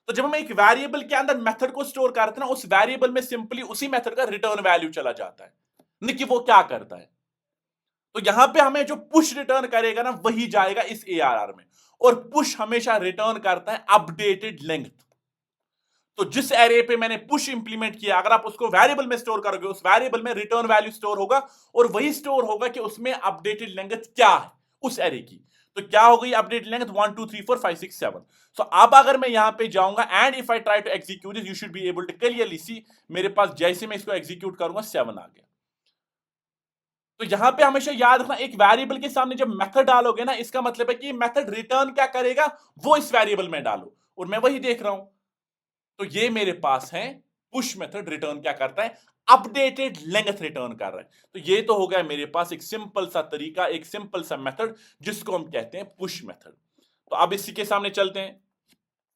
तो जब हम एक वेरिएबल के अंदर मेथड को स्टोर करते हैं ना, उस वेरिएबल में सिंपली उसी मेथड का रिटर्न वैल्यू चला जाता है, नहीं कि वो क्या करता है। तो यहां पे हमें जो पुश रिटर्न करेगा ना वही जाएगा इस ARR में, और पुश हमेशा रिटर्न करता है अपडेटेड लेंथ। तो जिस एरे पे मैंने पुश इंप्लीमेंट किया, अगर आप उसको वेरिएबल में स्टोर करोगे, उस वेरिएबल में रिटर्न वैल्यू स्टोर होगा, और वही स्टोर होगा कि उसमें अपडेटेड लेंथ क्या है उस एरे की। तो क्या हो गई अपडेटेड लेंथ 1, 2, 3, 4, 5, 6, 7। सो अब अगर मैं यहां पे जाऊंगा and if I try to execute this, you should be able to clearly see, मेरे पास जैसे मैं इसको एग्जीक्यूट करूंगा 7 आ गया। तो यहां पे हमेशा याद रखना, एक वेरिएबल के सामने जब मेथड डालोगे ना, इसका मतलब है कि मेथड रिटर्न क्या करेगा वो इस वेरिएबल में डालो, और मैं वही देख रहा हूं। तो ये मेरे पास है पुश मेथड, रिटर्न क्या करता है, अपडेटेड लेंथ रिटर्न कर रहा है। तो ये तो हो गया मेरे पास एक सिंपल सा तरीका, एक सिंपल सा मेथड जिसको हम कहते हैं पुश मेथड। तो अब इसी के सामने चलते हैं।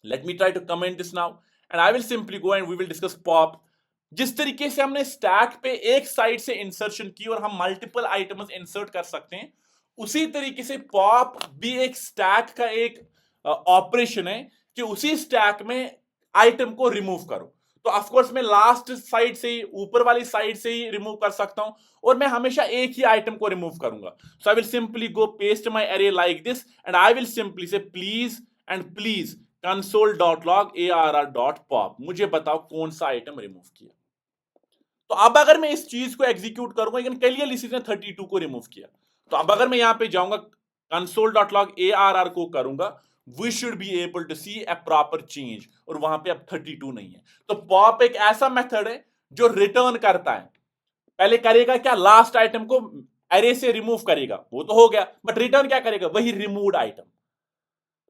Let me try to comment this now and I will simply go and we will discuss pop. जिस तरीके से हमने स्टैक पे एक साइड से इंसर्शन की और हम मल्टीपल आइटम्स इंसर्ट कर सकते हैं, उसी तरीके से पॉप भी एक स्टैक का एक ऑपरेशन है कि उसी स्टैक में आइटम को रिमूव करो। तो ऑफ कोर्स मैं लास्ट साइड से ही, ऊपर वाली साइड से ही रिमूव कर सकता हूं, और मैं हमेशा एक ही आइटम को रिमूव करूंगा। So I will simply go paste my array like this and I will simply say please and please console.log arr.pop, मुझे बताओ कौन सा आइटम रिमूव किया। तो अब अगर मैं इस चीज को एग्जीक्यूट करूंगा, लेकिन क्लियरली इसने 32 को रिमूव किया, तो अब अगर मैं यहां पे जाऊंगा console.log arr को करूंगा, we should be able to see a proper change, और वहां पे अब 32 नहीं है। तो पॉप एक ऐसा मेथड है जो रिटर्न करता है, पहले करेगा क्या, लास्ट आइटम को एरे से रिमूव करेगा, वो तो हो गया, बट रिटर्न क्या करेगा, वही रिमूव्ड आइटम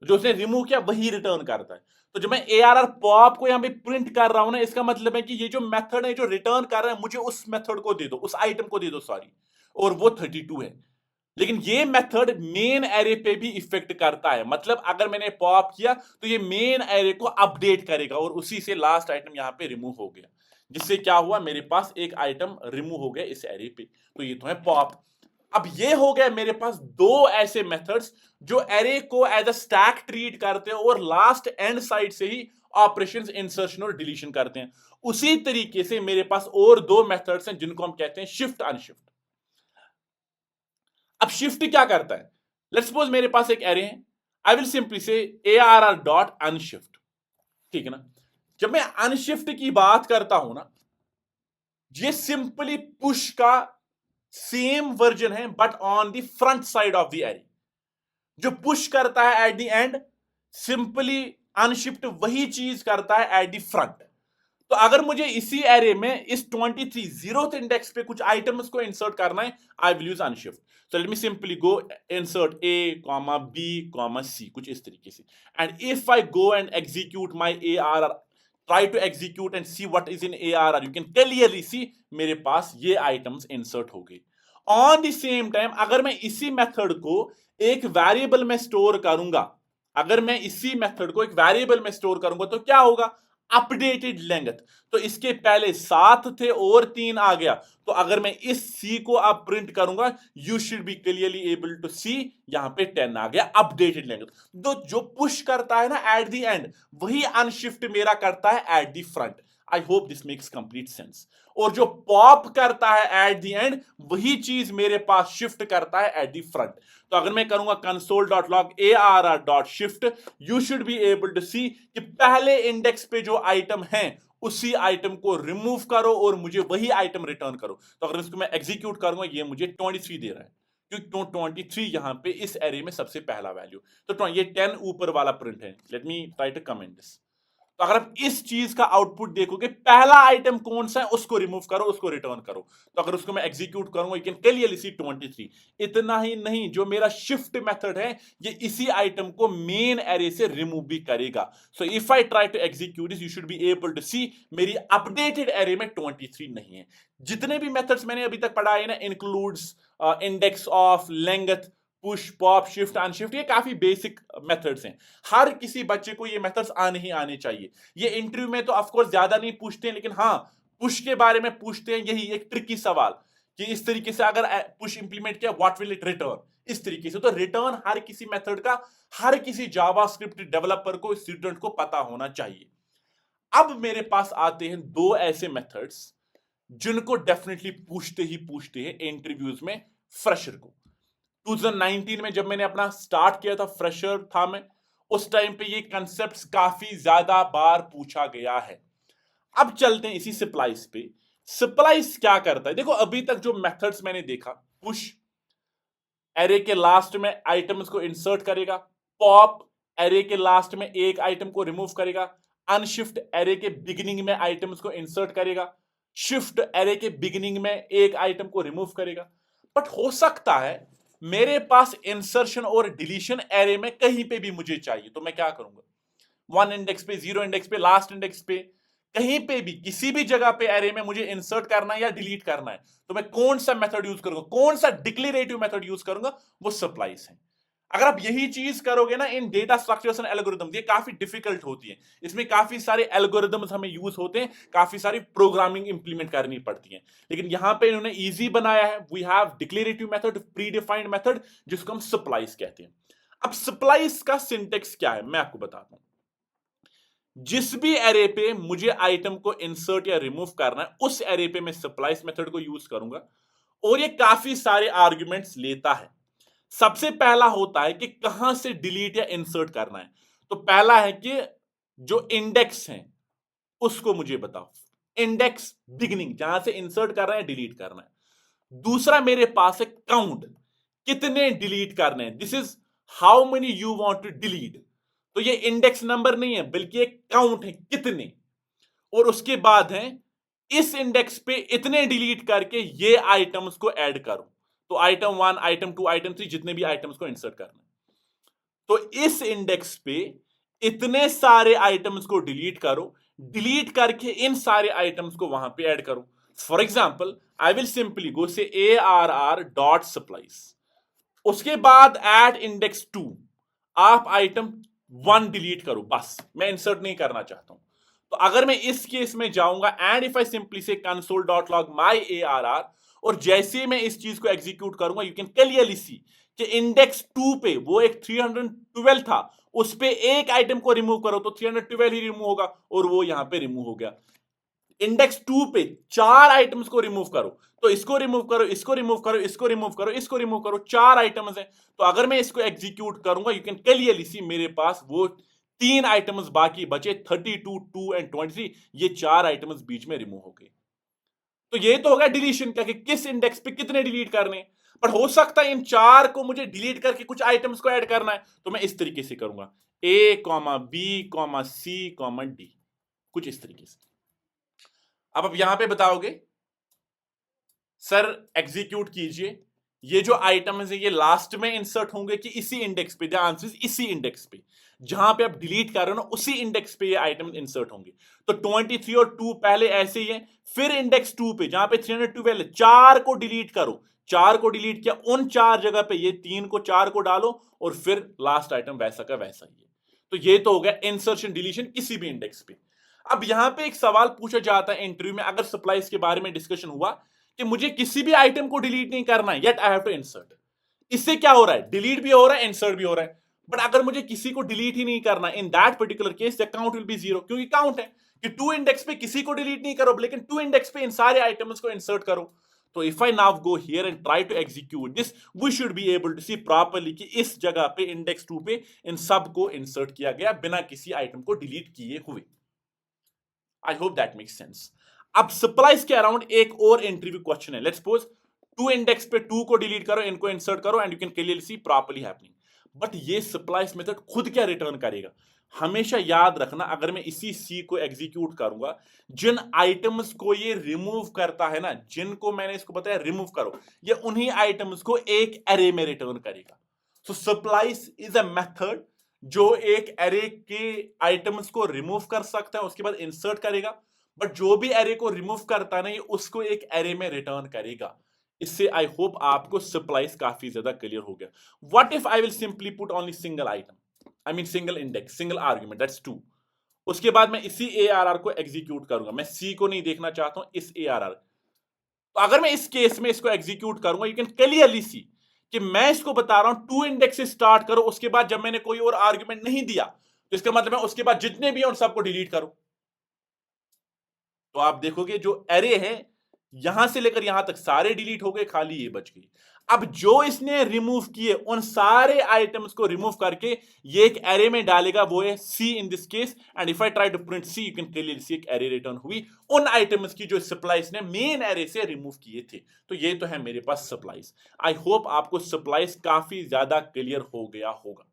जो उसने रिमूव किया वही रिटर्न करता है। तो जब मैं ARR पॉप को यहां पे प्रिंट कर रहा हूं ना, इसका मतलब है कि ये जो मेथड है जो रिटर्न कर रहा है, मुझे उस मेथड को दे दो, उस आइटम को दे दो, सॉरी, और वो 32 है। लेकिन ये मेथड मेन एरे पे भी इफेक्ट करता है, मतलब अगर मैंने पॉप किया तो ये मेन एरे को अपडेट करेगा, और उसी से लास्ट आइटम यहां पे रिमूव हो गया, जिससे क्या हुआ, मेरे पास एक आइटम रिमूव हो गया इस एरे पे। तो ये तो है पॉप। अब ये हो गया मेरे पास दो ऐसे मेथड्स जो एरे को एज अ स्टैक ट्रीट करते हैं और लास्ट एंड साइड से ही ऑपरेशंस इंसर्शन और डिलीशन करते हैं। उसी तरीके से मेरे पास और दो मेथड्स हैं जिनको हम कहते हैं शिफ्ट अनशिफ्ट। अब शिफ्ट क्या करता है, लेट्स सपोज मेरे पास एक एरे है, आई विल सिंपली से ARR डॉट अनशिफ्ट, ठीक है ना। जब मैं अनशिफ्ट की बात करता हूं ना, ये सिंपली पुश का सेम वर्जन है but on the front side of the array. जो पुश करता है at the end, simply unshift वही चीज करता है एट द फ्रंट। तो अगर मुझे इसी एरे में इस 23 जीरोथ इंडेक्स पे कुछ आइटम्स को इंसर्ट करना है, I will use unshift. So let me simply go insert A, B, C, कुछ इस तरीके से, and if I go and execute my ARR, try to execute and see what is in ARR, you can clearly see मेरे पास ये items insert हो गए। On the same time अगर मैं इसी मेथड को एक वेरिएबल में स्टोर करूंगा, अगर मैं इसी मेथड को एक वेरिएबल में स्टोर करूंगा तो क्या होगा, अपडेटेड लेंथ। तो इसके पहले 7 थे और 3 आ गया, तो अगर मैं इस C को अब प्रिंट करूंगा, you should be clearly able to see, यहां पे 10 आ गया अपडेटेड लेंथ। तो जो पुश करता है ना एट द एंड, वही अनशिफ्ट मेरा करता है at the front. I hope this makes complete sense. और जो पॉप करता है एट द एंड, वही चीज मेरे पास शिफ्ट करता है एट द फ्रंट। तो अगर मैं करूंगा console.log arr.shift, you should be able to see कि पहले इंडेक्स पे जो आइटम है उसी आइटम को रिमूव करो और मुझे वही आइटम रिटर्न करो। तो अगर इसको मैं एग्जीक्यूट करूंगा, ये मुझे 23 दे रहा है, क्योंकि 23 यहां पे इस एरे में सबसे पहला वैल्यू। तो ये 10 ऊपर वाला प्रिंट है। Let me try to comment this. तो अगर आप इस चीज का आउटपुट देखोगे, पहला आइटम कौन सा है उसको रिमूव करो, उसको रिटर्न करो। तो अगर उसको मैं एग्जीक्यूट करूंगा, यू कैन क्लियरली सी 23। इतना ही नहीं, जो मेरा शिफ्ट मेथड है ये इसी आइटम को मेन एरे से रिमूव भी करेगा। So if I try to execute this, you should be able to see मेरी अपडेटेड एरे में 23 नहीं है। जितने भी मेथड्स मैंने अभी तक पढ़ाए ना, includes, index of, length, push, pop, shift, unshift, ये काफी बेसिक मेथड्स हैं। हर किसी बच्चे को ये मेथड्स आने ही आने चाहिए। ये इंटरव्यू में तो ऑफ कोर्स ज्यादा नहीं पूछते हैं, लेकिन हाँ, पुश के बारे में पूछते हैं। यही एक ट्रिकी सवाल कि इस तरीके से अगर पुश इंप्लीमेंट किया, व्हाट विल इट रिटर्न, इस तरीके से। तो रिटर्न हर किसी मेथड का हर किसी जावास्क्रिप्ट डेवलपर को, स्टूडेंट को पता होना चाहिए। अब मेरे पास आते हैं दो ऐसे मेथड्स जिनको डेफिनेटली पूछते ही पूछते हैं इंटरव्यूज में फ्रेशर को। 2019 में जब मैंने अपना स्टार्ट किया था, फ्रेशर था मैं, उस टाइम पे ये कंसेप्ट्स काफी ज्यादा बार पूछा गया है। अब चलते हैं इसी स्प्लाइस पे। स्प्लाइस क्या करता है, देखो अभी तक जो मेथड्स मैंने देखा, पुश एरे के लास्ट में आइटम्स को इंसर्ट करेगा, पॉप एरे के लास्ट में एक आइटम को रिमूव करेगा, अनशिफ्ट एरे के बिगिनिंग में आइटम्स को इंसर्ट करेगा, शिफ्ट एरे के बिगिनिंग में एक आइटम को रिमूव करेगा। बट हो सकता है मेरे पास इंसर्शन और डिलीशन एरे में कहीं पे भी मुझे चाहिए, तो मैं क्या करूंगा, 1 इंडेक्स पे, 0 इंडेक्स पे, लास्ट इंडेक्स पे, कहीं पे भी किसी भी जगह पे एरे में मुझे इंसर्ट करना है या डिलीट करना है, तो मैं कौन सा मेथड यूज करूंगा, कौन सा डिक्लेरेटिव मेथड यूज करूंगा, वो सप्लाइज है। अगर आप यही चीज करोगे ना इन डेटा स्ट्रक्चर्स एंड एल्गोरिथम्स, ये काफी डिफिकल्ट होती है। इसमें काफी सारे एल्गोरिथम्स हमें यूज होते हैं, काफी सारी प्रोग्रामिंग इंप्लीमेंट करनी पड़ती है। लेकिन यहां पे इन्होंने इजी बनाया है। We have declarative method, pre defined method, जिसको हम सप्लाइज कहते हैं। अब सप्लाइज का सिंटेक्स क्या है मैं आपको बताता हूं। जिस भी एरे पे मुझे आइटम को इंसर्ट या रिमूव करना है, उस एरे पे मैं सप्लाइज मेथड को यूज करूंगा, और ये काफी सारे आर्गुमेंट्स लेता है। सबसे पहला होता है कि कहां से डिलीट या इंसर्ट करना है। तो पहला है कि जो इंडेक्स है उसको मुझे बताओ, इंडेक्स बिगिनिंग जहां से इंसर्ट करना है डिलीट करना है। दूसरा मेरे पास है काउंट, कितने डिलीट करने हैं, this is how many you want to delete. तो ये इंडेक्स नंबर नहीं है बल्कि एक काउंट है कितने। और उसके बाद है इस इंडेक्स पे इतने डिलीट करके ये आइटम्स को ऐड करो। तो आइटम 1, आइटम 2, आइटम 3 जितने भी आइटम्स को इंसर्ट करना है, तो इस इंडेक्स पे इतने सारे आइटम्स को डिलीट करो, डिलीट करके इन सारे आइटम्स को वहां पे ऐड करो। For example I will simply go से ARR डॉट सप्लाईज, उसके बाद एट इंडेक्स 2 आप आइटम 1 डिलीट करो, बस मैं इंसर्ट नहीं करना चाहता हूं। तो अगर मैं इस केस में जाऊंगा एंड इफ आई सिंपली से कंसोल डॉट लॉग माई ARR, और जैसे मैं इस चीज को एग्जीक्यूट करूंगा यू कैन क्लियरली सी कि इंडेक्स 2 पे वो एक 312 था, उस पे एक आइटम को रिमूव करो तो 312 ही रिमूव होगा और वो यहां पे रिमूव हो गया। इंडेक्स 2 पे 4 आइटम्स को रिमूव करो तो इसको रिमूव करो, इसको रिमूव करो, इसको रिमूव करो, इसको रिमूव करो, 4 आइटम्स हैं। तो अगर मैं इसको एग्जीक्यूट करूंगा यू कैन क्लियरली सी मेरे पास वो 3 आइटम्स बाकी बचे, 32, 2 एंड 23, ये 4 आइटम्स बीच में रिमूव हो गए। तो ये तो हो गया डिलीशन का कि किस इंडेक्स पे कितने डिलीट करने। पर हो सकता है इन 4 को मुझे डिलीट करके कुछ आइटम्स को ऐड करना है, तो मैं इस तरीके से करूंगा A, B, C, D, कुछ इस तरीके से। अब यहां पे बताओगे सर एग्जीक्यूट कीजिए, ये जो आइटम्स है ये लास्ट में इंसर्ट होंगे कि इसी इंडेक्स पे, द आंसर इसी इंडेक्स पे जहां पे आप डिलीट कर रहे हो ना उसी इंडेक्स पे ये आइटम इंसर्ट होंगे। तो 23 और 2 पहले ऐसे ही है, फिर इंडेक्स 2 पे जहां पे 312 है 4 को डिलीट करो, 4 को डिलीट किया, उन 4 जगह पे ये 3 को 4 को डालो और फिर लास्ट आइटम वैसा का वैसा ही है। तो ये तो हो गया इंसर्शन डिलीशन किसी भी इंडेक्स पे। अब यहां पे एक सवाल पूछा जाता है इंटरव्यू में, अगर सप्लाईज के बारे में डिस्कशन हुआ कि मुझे किसी भी आइटम को डिलीट नहीं करना है yet I have to insert, इससे क्या हो रहा है, डिलीट भी हो रहा है इंसर्ट भी हो रहा है। बट अगर मुझे किसी को डिलीट ही नहीं करना, इन that particular case the count will be 0, क्योंकि काउंट है कि 2 इंडेक्स पे किसी को डिलीट नहीं करो लेकिन 2 इंडेक्स पे इन सारे आइटम्स को इंसर्ट करो। तो if I now go here and try to execute this, we should be able to see properly कि इस जगह पे इंडेक्स 2 पे इन सब को इंसर्ट किया गया बिना किसी आइटम को डिलीट किए हुए। I hope that makes sense. अब सप्लाईज के अराउंड एक और इंटरव्यू क्वेश्चन है, लेट्स सपोज 2 इंडेक्स पे 2 को डिलीट करो, इनको इंसर्ट करो and you can clearly C properly happening. But ये सप्लाईज मेथड खुद क्या रिटर्न करेगा, हमेशा याद रखना अगर मैं इसी सी को एग्जीक्यूट करूंगा, जिन आइटम्स को ये रिमूव करता है ना, जिनको मैंने इसको बताया रिमूव करो, ये उन्हीं आइटम्स को एक एरे में रिटर्न करेगा। सो सप्लाईज इज अ मेथड जो एक एरे के आइटम्स को रिमूव कर सकता है उसके बाद इंसर्ट करेगा, बट जो भी एरे को रिमूव करता है ना ये उसको एक एरे में रिटर्न करेगा। इससे आई होप आपको सप्लाईज काफी ज्यादा क्लियर हो गया। What if I will simply put only single item, I mean single index, single argument, that's 2। उसके बाद मैं इसी ARR को एग्जीक्यूट करूंगा, मैं सी को नहीं देखना चाहता हूं, इस ARR। तो अगर मैं इस केस में इसको एग्जीक्यूट करूंगा यू कैन क्लियरली सी कि मैं इसको बता रहा हूं 2 इंडेक्स से स्टार्ट करो, उसके बाद जब मैंने कोई और आर्ग्यूमेंट नहीं दिया तो इसका मतलब है उसके बाद जितने भी हैं उन सबको डिलीट करो। तो आप देखोगे जो एरे है यहां से लेकर यहां तक सारे डिलीट हो गए, खाली ये बच गई। अब जो इसने रिमूव किए उन सारे आइटम्स को रिमूव करके ये एक एरे में डालेगा, वो है C in this case. And if I try to print C you can clearly see एक एरे रिटर्न हुई उन आइटम्स की जो सप्लाईज ने मेन एरे से रिमूव किए थे। तो ये तो है मेरे पास सप्लाईज। आई होप आपको सप्लाईज काफी ज्यादा क्लियर हो गया होगा।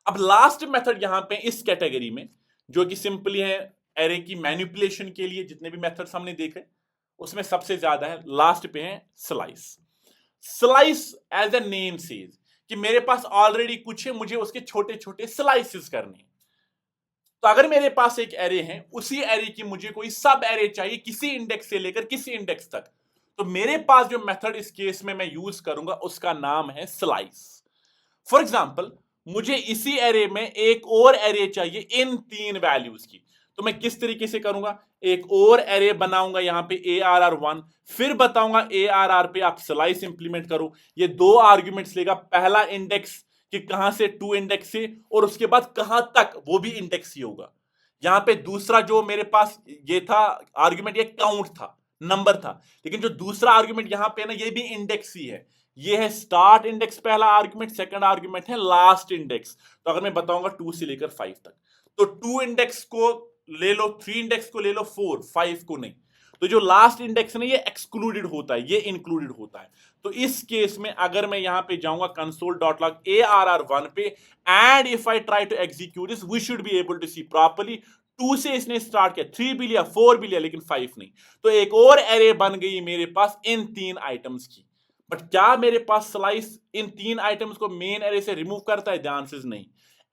अब लास्ट मेथड यहां पे इस कैटेगरी में जो कि सिंपली है एरे की मैनिपुलेशन के लिए, जितने भी मेथड्स हमने देखे उसमें सबसे ज्यादा है, लास्ट पे है slice. Slice as a name says कि मेरे पास ऑलरेडी कुछ है, मुझे उसके छोटे छोटे स्लाइसेस करने हैं। तो अगर मेरे पास एक एरे है, उसी एरे की मुझे कोई सब एरे चाहिए किसी इंडेक्स से लेकर किसी इंडेक्स तक, तो मेरे पास जो मेथड इस केस में मैं यूज करूंगा उसका नाम है स्लाइस। फॉर एग्जाम्पल मुझे इसी एरे में एक और एरे चाहिए इन 3 वैल्यूज की, तो मैं किस तरीके से करूंगा, एक और एरे बनाऊंगा यहां पे ARR1, फिर बताऊंगा ARR पे आप स्लाइस इंप्लीमेंट करो। ये 2 आर्ग्यूमेंट्स लेगा, पहला इंडेक्स कि कहां से 2 इंडेक्स से और उसके बाद कहां तक वो भी इंडेक्स ही होगा। यहां पे दूसरा जो मेरे पास ये था आर्ग्यूमेंट, ये काउंट था, नंबर था। लेकिन जो दूसरा आर्ग्यूमेंट यहां पे ना, ये भी इंडेक्स ही है। ये है स्टार्ट इंडेक्स पहला आर्ग्यूमेंट, सेकंड आर्ग्यूमेंट है लास्ट इंडेक्स। तो अगर मैं बताऊंगा 2 से लेकर 5 तक, तो 2 इंडेक्स को ले लो, 3 इंडेक्स को ले लो, 4, 5 को नहीं। तो जो लास्ट इंडेक्स है ना, ये एक्सक्लूडेड होता है, ये इंक्लूडेड होता है। तो इस केस में अगर मैं यहां पे जाऊंगा console.log ARR1 पे, and if I try to execute this, we should be able to see properly 2 से इसने स्टार्ट किया, 3 भी लिया, 4 भी लिया, लेकिन 5 नहीं। तो एक और एरे बन गई मेरे पास इन 3 आइटम्स की। बट क्या मेरे पास स्लाइस इन 3 आइटम्स को मेन एरे से रिमूव करता है? ध्यान से नहीं।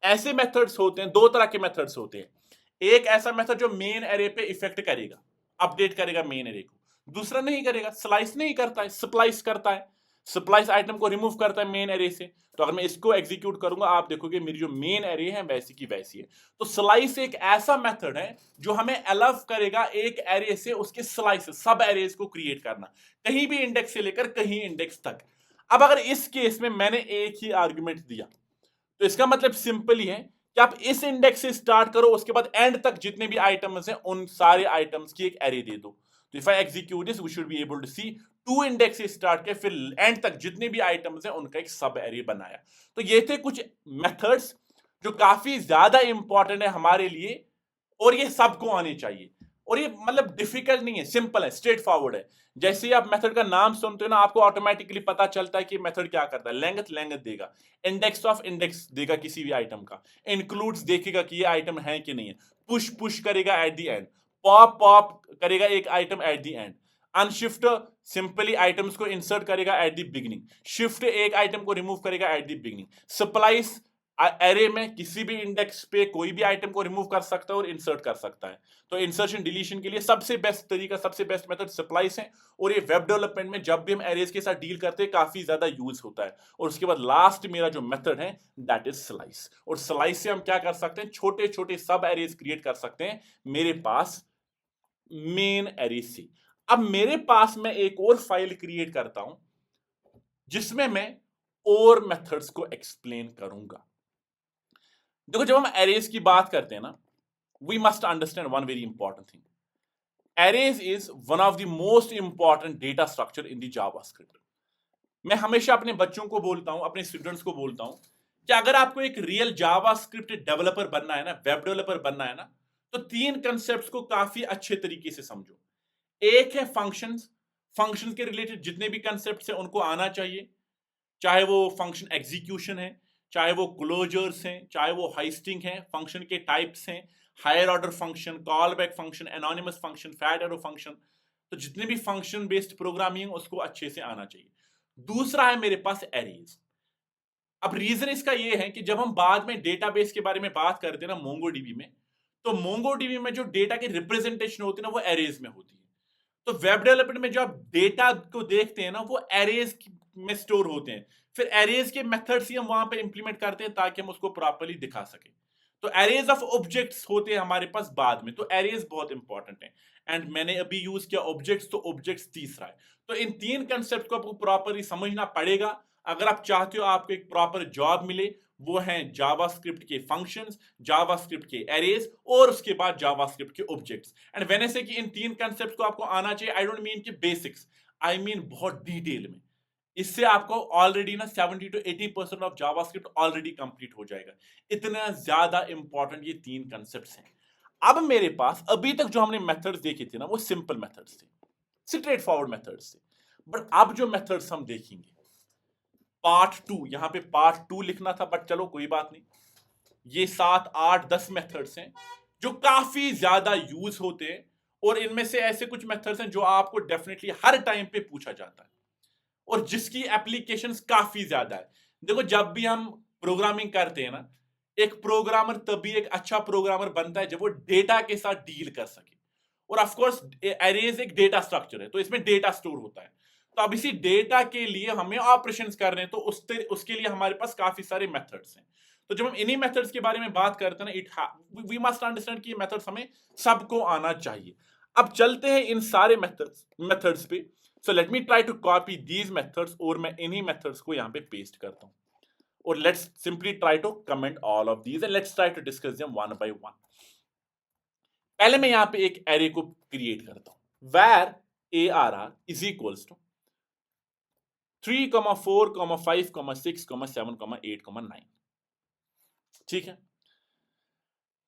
ऐसे मेथड्स होते हैं, दो तरह के मेथड्स होते हैं। एक ऐसा मेथड जो मेन एरे पे इफेक्ट करेगा, अपडेट करेगा मेन एरे को। दूसरा नहीं करेगा, स्लाइस नहीं करता है, स्प्लाइस करता है। स्प्लाइस आइटम को रिमूव करता है मेन एरे से। तो अगर मैं इसको एग्जीक्यूट करूंगा, आप देखोगे मेरी जो मेन एरे है वैसी की वैसी है। तो स्लाइस एक ऐसा मेथड है जो हमें अलाउ करेगा एक एरे से उसके स्लाइसेस, सब एरेज को क्रिएट करना, कहीं भी इंडेक्स से लेकर कहीं इंडेक्स तक। अब अगर इस केस में मैंने एक ही आर्गुमेंट दिया, तो इसका मतलब सिंपल ही है कि आप इस इंडेक्स से स्टार्ट करो, उसके बाद एंड तक जितने भी आइटम्स हैं उन सारे आइटम्स की एक एरे दे दो। तो if I execute this, we should be able to see 2 index से स्टार्ट के फिर एंड तक जितने भी आइटम्स हैं उनका एक सब एरे बनाया। तो ये थे कुछ मेथड्स जो काफी ज्यादा इंपॉर्टेंट है हमारे लिए, और ये सबको आने चाहिए। और ये मतलब डिफिकल्ट नहीं है, सिंपल है, स्ट्रेट फॉरवर्ड है। जैसे ही आप मेथड का नाम सुनते हो ना, आपको ऑटोमेटिकली पता चलता है कि मेथड क्या करता है। लेंथ लेंथ देगा, इंडेक्स ऑफ इंडेक्स देगा किसी भी आइटम का, इंक्लूड्स देखेगा कि ये आइटम है कि नहीं है, पुश पुश करेगा at the end, pop pop करेगा एक item at the end, unshift simply items को इंसर्ट करेगा एट द बिगिनिंग, शिफ्ट एक आइटम को रिमूव करेगा at the beginning, splice array में किसी भी इंडेक्स पे कोई भी आइटम को रिमूव कर सकता है और इंसर्ट कर सकता है। तो इंसर्शन डिलीशन के लिए सबसे बेस्ट तरीका, सबसे बेस्ट मेथड स्प्लाइस है। और ये वेब डेवलपमेंट में जब भी हम एरेज के साथ डील करते हैं काफी ज्यादा यूज होता है। और उसके बाद लास्ट मेरा जो मेथड है दैट इज स्लाइस। और स्लाइस से हम क्या कर सकते हैं, छोटे छोटे सब एरेज क्रिएट कर सकते हैं मेरे पास मेन एरे से। अब मेरे पास मैं एक और फाइल क्रिएट करता हूं जिसमें मैं और मेथड्स को एक्सप्लेन करूंगा। देखो, जब हम एरेज की बात करते हैं ना, we must understand one very important thing. Arrays is one of the most important data structure in the JavaScript. मैं हमेशा अपने बच्चों को बोलता हूं, अपने स्टूडेंट्स को बोलता हूं कि अगर आपको एक रियल जावास्क्रिप्ट डेवलपर बनना है ना, वेब डेवलपर बनना है ना, तो 3 कंसेप्ट्स को काफी अच्छे तरीके से समझो। एक है फंक्शंस। फंक्शंस के रिलेटेड जितने भी कंसेप्ट्स हैं उनको आना चाहिए, चाहे वो फंक्शन एग्जीक्यूशन है, चाहे वो क्लोजर्स हैं, चाहे वो हाइस्टिंग है, फंक्शन के टाइप्स हैं, higher order function, callback function, anonymous function, fat arrow function. तो जितने भी फंक्शन बेस्ड प्रोग्रामिंग उसको अच्छे से आना चाहिए। दूसरा है मेरे पास एरेज। अब रीजन इसका ये है कि जब हम बाद में डेटाबेस के बारे में बात करते हैं ना मोंगोडीबी में, तो मोंगोडीबी में जो डेटा की रिप्रेजेंटेशन होती है ना, वो एरेज में होती है। तो वेब डेवलपमेंट में जो आप डेटा को देखते हैं ना, वो एरेज में स्टोर होते हैं। फिर एरेज के मेथड्स ही हम वहां पे इंप्लीमेंट करते हैं ताकि हम उसको प्रॉपर्ली दिखा सकें। तो एरेज ऑफ ऑब्जेक्ट्स होते हैं हमारे पास बाद में। तो एरेज बहुत इंपॉर्टेंट है। एंड मैंने अभी यूज किया ऑब्जेक्ट्स, तो ऑब्जेक्ट्स तीसरा है। तो इन 3 कंसेप्ट को आपको प्रॉपर्ली समझना पड़ेगा अगर आप चाहते हो आपको एक प्रॉपर जॉब मिले। वो है जावास्क्रिप्ट के फंक्शंस, जावास्क्रिप्ट के एरेज, और उसके बाद जावास्क्रिप्ट के ऑब्जेक्ट्स। एंड व्हेन आई से कि इन 3 कंसेप्ट को आपको आना चाहिए, आई डोंट मीन कि बेसिक्स, आई मीन बहुत डिटेल में। इससे आपको ऑलरेडी ना 70 to 80% of JavaScript already complete हो जाएगा। इतना ज्यादा इंपॉर्टेंट ये 3 कंसेप्ट्स हैं। अब मेरे पास अभी तक जो हमने मेथड्स देखे थे ना, वो सिंपल मेथड्स थे, स्ट्रेट फॉरवर्ड मेथड्स थे। बट अब जो मेथड्स हम देखेंगे, पार्ट 2, यहां पे पार्ट 2 लिखना था बट चलो कोई बात नहीं, ये 7, 8, 10 मेथड्स हैं जो काफी ज्यादा यूज होते हैं। और इनमें से ऐसे कुछ मेथड्स हैं जो आपको डेफिनेटली हर टाइम पे पूछा जाता है और जिसकी एप्लीकेशंस काफी ज्यादा है। देखो, जब भी हम प्रोग्रामिंग करते हैं ना, एक प्रोग्रामर तभी एक अच्छा प्रोग्रामर बनता है जब वो डेटा के साथ डील कर सके। और ऑफ कोर्स एरेज एक डेटा स्ट्रक्चर है, तो इसमें डेटा स्टोर होता है। तो अब इसी डेटा के लिए हमें ऑपरेशंस करने हैं, तो उसके लिए हमारे पास काफी सारे मेथड्स हैं। तो जब हम इन्हीं मेथड्स के बारे में बात करते हैं ना, वी मस्ट अंडरस्टैंड कि ये मेथड्स हमें सबको आना चाहिए। अब चलते हैं इन सारे मेथड्स पे। So let me try to copy these methods, और मैं इन्हीं मेथड्स को यहां पे पेस्ट करता हूं। और let's simply try to comment all of these and let's try to discuss them one by one. पहले मैं यहां पे एक एरे को क्रिएट करता हूं, where ARR is equals to 3, 4, 5, 6, 7, 8, 9। ठीक है,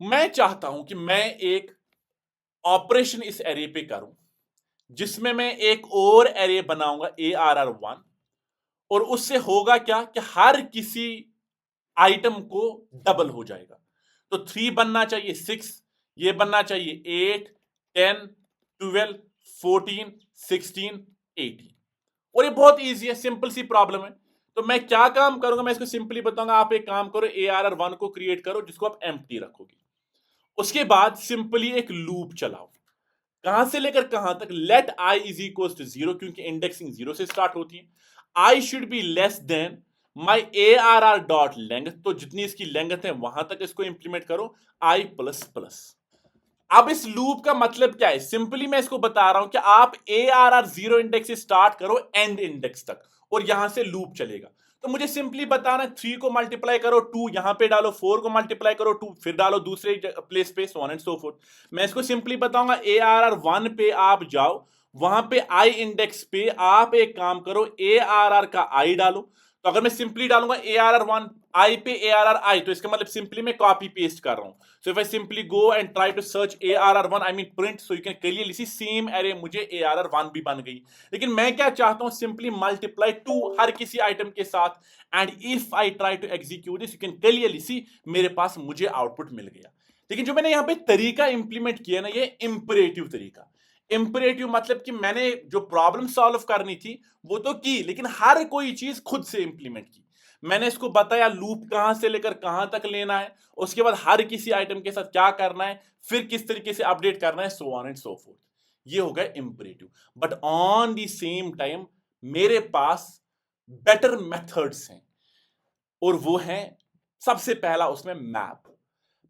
मैं चाहता हूं कि मैं एक ऑपरेशन इस एरे पे करूं जिसमें मैं एक और एरे बनाऊंगा ARR1, और उससे होगा क्या कि हर किसी आइटम को डबल हो जाएगा। तो 3 बनना चाहिए 6, ये बनना चाहिए 8, 10, 12, 14, 16, 18। और ये बहुत इजी है, सिंपल सी प्रॉब्लम है। तो मैं क्या काम करूंगा, मैं इसको सिंपली बताऊंगा। आप एक काम करो, ARR1 को क्रिएट करो जिसको आप एम्प्टी रखोगे। उसके बाद सिंपली एक लूप चलाओ, कहां से लेकर कहां तक, let I is equal to 0, क्योंकि इंडेक्सिंग 0 से स्टार्ट होती है। I should be less than my ARR dot length, तो जितनी इसकी लेंथ है वहां तक इसको इंप्लीमेंट करो, आई प्लस प्लस। अब इस लूप का मतलब क्या है, सिंपली मैं इसको बता रहा हूं कि आप ARR 0 इंडेक्स से स्टार्ट करो एंड इंडेक्स तक, और यहां से लूप चलेगा। तो मुझे सिंपली बताना, 3 को मल्टीप्लाई करो 2, यहां पे डालो, 4 को मल्टीप्लाई करो 2, फिर डालो दूसरे प्लेस पे, सो ऑन एंड सो फोर्थ। मैं इसको सिंपली बताऊंगा, ARR 1 पे आप जाओ, वहां पे आई इंडेक्स पे आप एक काम करो, ARR का आई डालो। तो अगर मैं सिंपली डालूंगा ARR1 आई पे ARR आई, तो इसका मतलब सिंपली मैं कॉपी पेस्ट कर रहा हूं। So if I simply go and try to search ARR1, I mean print, so you can clearly see same array मुझे ARR1 भी बन गई। लेकिन मैं क्या चाहता हूं, सिंपली मल्टीप्लाई 2 हर किसी आइटम के साथ, and if I try to execute this, you can clearly see मेरे पास मुझे आउटपुट मिल गया। लेकिन जो मैंने यहां पे तरीका इंप्लीमेंट किया ना, ये इंपरेटिव तरीका। इंपरेटिव मतलब कि मैंने जो प्रॉब्लम सॉल्व करनी थी वो तो की, लेकिन हर कोई चीज खुद से इंप्लीमेंट की। मैंने इसको बताया लूप कहां से लेकर कहां तक लेना है, उसके बाद हर किसी आइटम के साथ क्या करना है, फिर किस तरीके से अपडेट करना है, सो ऑन एंड सो फोर्थ। ये हो गया imperative. But on the same time मेरे पास बेटर मेथड्स हैं, और वो है सबसे पहला उसमें मैप।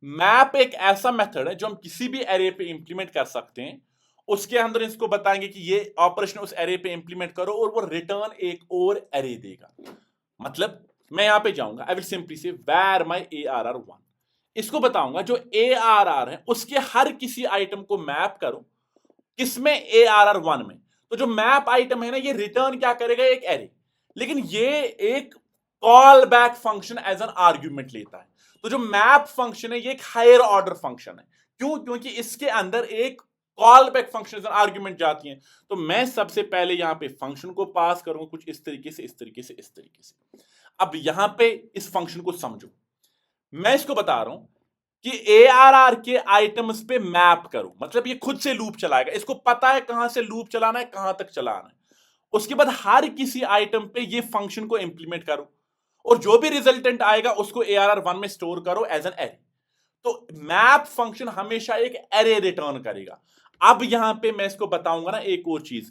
मैप एक ऐसा मेथड है जो हम किसी भी एरे पे इंप्लीमेंट कर सकते हैं। उसके अंदर इसको बताएंगे कि ये ऑपरेशन उस एरे पे इंप्लीमेंट करो, और वो रिटर्न एक और एरे देगा। मतलब मैं यहां पे जाऊंगा, आई विल सिंपली से वेयर माई ARR1, इसको बताऊंगा जो ARR है उसके हर किसी आइटम को मैप करो, किसमें, ARR1 में। तो जो मैप आइटम है ना, ये रिटर्न क्या करेगा, एक एरे, लेकिन ये एक callback function as an argument लेता है। तो जो मैप फंक्शन है ये एक हायर ऑर्डर फंक्शन है। क्यों? क्योंकि इसके अंदर एक कॉल बैक फंक्शन आर्ग्यूमेंट जाती है। तो मैं सबसे पहले यहां पे फंक्शन को पास करूंगा कुछ इस तरीके से, इस तरीके से, इस तरीके से। अब यहां पे इस फंक्शन को समझो, मैं इसको बता रहा हूं कि ARR के आइटम्स पे मैप करो, मतलब ये खुद से लूप चलाएगा, इसको पता है कहां से लूप चलाना है, कहां तक चलाना है। उसके बाद हर किसी आइटम पे ये फंक्शन को इंप्लीमेंट करो, और जो भी रिजल्टेंट आएगा उसको ARR1 में स्टोर करो एज एन एरे। तो मैप फंक्शन हमेशा एक एरे रिटर्न करेगा। अब यहां पे मैं इसको बताऊंगा ना एक और चीज,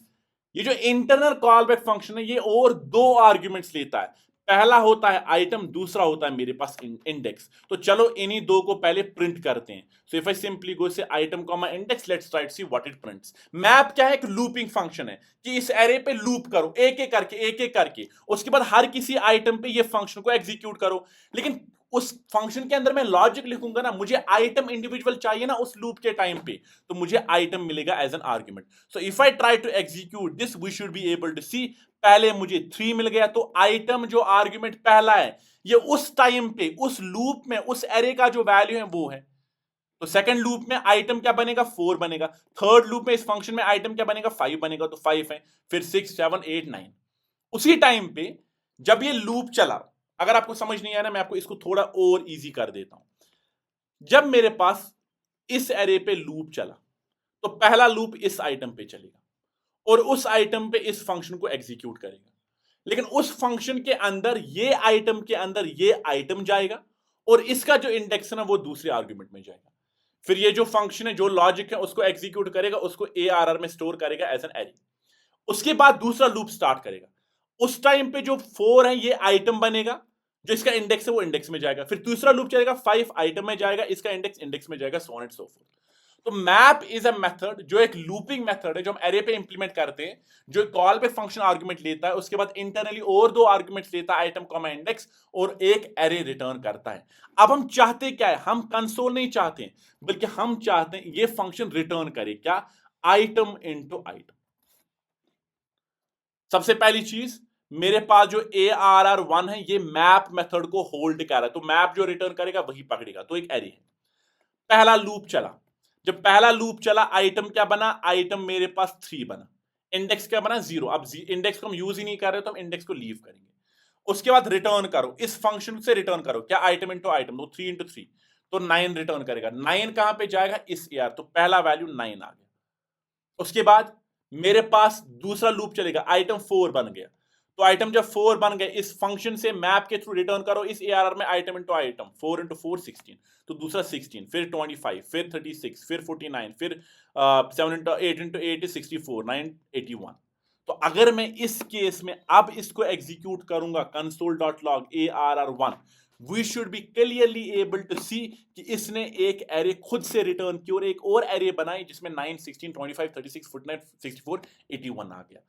ये जो इंटरनल कॉलबैक फंक्शन है ये और दो आर्ग्यूमेंट्स लेता है। पहला होता है आइटम, दूसरा होता है मेरे पास इंडेक्स। तो चलो इन्हीं दो को पहले प्रिंट करते हैं। सो if I simply go say item comma index, let's try to see what it prints. Map क्या है, एक लूपिंग फंक्शन है कि इस एरे पे लूप करो एक एक करके, एक एक करके, उसके बाद हर किसी आइटम पे ये फंक्शन को एग्जीक्यूट करो। लेकिन उस फंक्शन के अंदर मैं लॉजिक लिखूंगा ना, मुझे आइटम इंडिविजुअल चाहिए ना उस लूप के टाइम पे, तो मुझे आइटम मिलेगा as an argument. So if I try to execute this, we should be able to see, पहले मुझे 3 मिल गया, तो आइटम जो आर्ग्यूमेंट पहला है ये उस टाइम पे उस लूप में उस एरे का जो वैल्यू है वो है। तो सेकंड लूप में आइटम क्या बनेगा, 4 बनेगा। थर्ड लूप में इस फंक्शन में आइटम क्या बनेगा, 5 बनेगा, तो 5 है। फिर 6, 7, 8, 9। उसी टाइम पे जब ये लूप चला, अगर आपको समझ नहीं आया ना, मैं आपको इसको थोड़ा और इजी कर देता हूं। जब मेरे पास इस एरे पे लूप चला, तो पहला लूप इस आइटम पे चलेगा, और उस आइटम पे इस फंक्शन को एग्जीक्यूट करेगा। लेकिन उस फंक्शन के अंदर ये आइटम के अंदर ये आइटम जाएगा, और इसका जो इंडेक्स है ना वो दूसरे आर्ग्यूमेंट में जाएगा। फिर ये जो फंक्शन है, जो लॉजिक है, उसको एग्जीक्यूट करेगा, उसको ARR में स्टोर करेगा एज एन एरे। उसके बाद दूसरा लूप स्टार्ट करेगा। उस टाइम पे जो 4 है ये आइटम बनेगा, जो इसका इंडेक्स है वो इंडेक्स में जाएगा। फिर दूसरा लूप चलेगा, 5 आइटम में जाएगा, इसका इंडेक्स इंडेक्स में जाएगा, सो ऑन एंड सो फोर्थ। तो मैप इज अ मेथड जो एक लूपिंग मेथड है, जो हम एरे पे इंप्लीमेंट करते हैं, जो कॉल पे फंक्शन आर्गुमेंट लेता है, उसके बाद इंटरनली और दो आर्गुमेंट्स लेता है, आइटम कॉमा इंडेक्स, और एक एरे रिटर्न करता है। अब हम चाहते क्या है, हम कंसोल नहीं चाहते, बल्कि हम चाहते हैं ये फंक्शन रिटर्न करे क्या, आइटम इनटू आइटम। सबसे पहली चीज, मेरे पास जो ARR1 है ये मैप मेथड को होल्ड कर रहा है, तो मैप जो रिटर्न करेगा वही पकड़ेगा, तो एक एरे है। पहला लूप चला, जब पहला लूप चला आइटम क्या बना, आइटम मेरे पास 3 बना, इंडेक्स क्या बना 0। अब इंडेक्स को हम यूज ही नहीं कर रहे तो हम इंडेक्स को लीव करेंगे। उसके बाद रिटर्न करो, इस फंक्शन से रिटर्न करो क्या, आइटम इंटू आइटम, तो 3 इंटू 3 तो 9 रिटर्न करेगा। 9 कहां पे जाएगा, इस AR, तो पहला वैल्यू 9 आ गया। उसके बाद मेरे पास दूसरा लूप चलेगा, आइटम 4 बन गया, तो आइटम जब 4 बन गए इस फंक्शन से मैप के थ्रू रिटर्न करो इस ARR में आइटम इंटू आइटम, 4 इंटू 4 16, तो दूसरा 16, फिर 25, फिर 36, फिर 49, फिर 7 इंटू 8 इंटू 8 इज 64, 9 81। तो अगर मैं इस केस में अब इसको एग्जीक्यूट करूंगा console.log ARR1, we should be clearly able to see कि इसने एक एरे खुद से रिटर्न की और एक और एरे बनाई जिसमें 9 16 25 36 49 64 81 आ गया।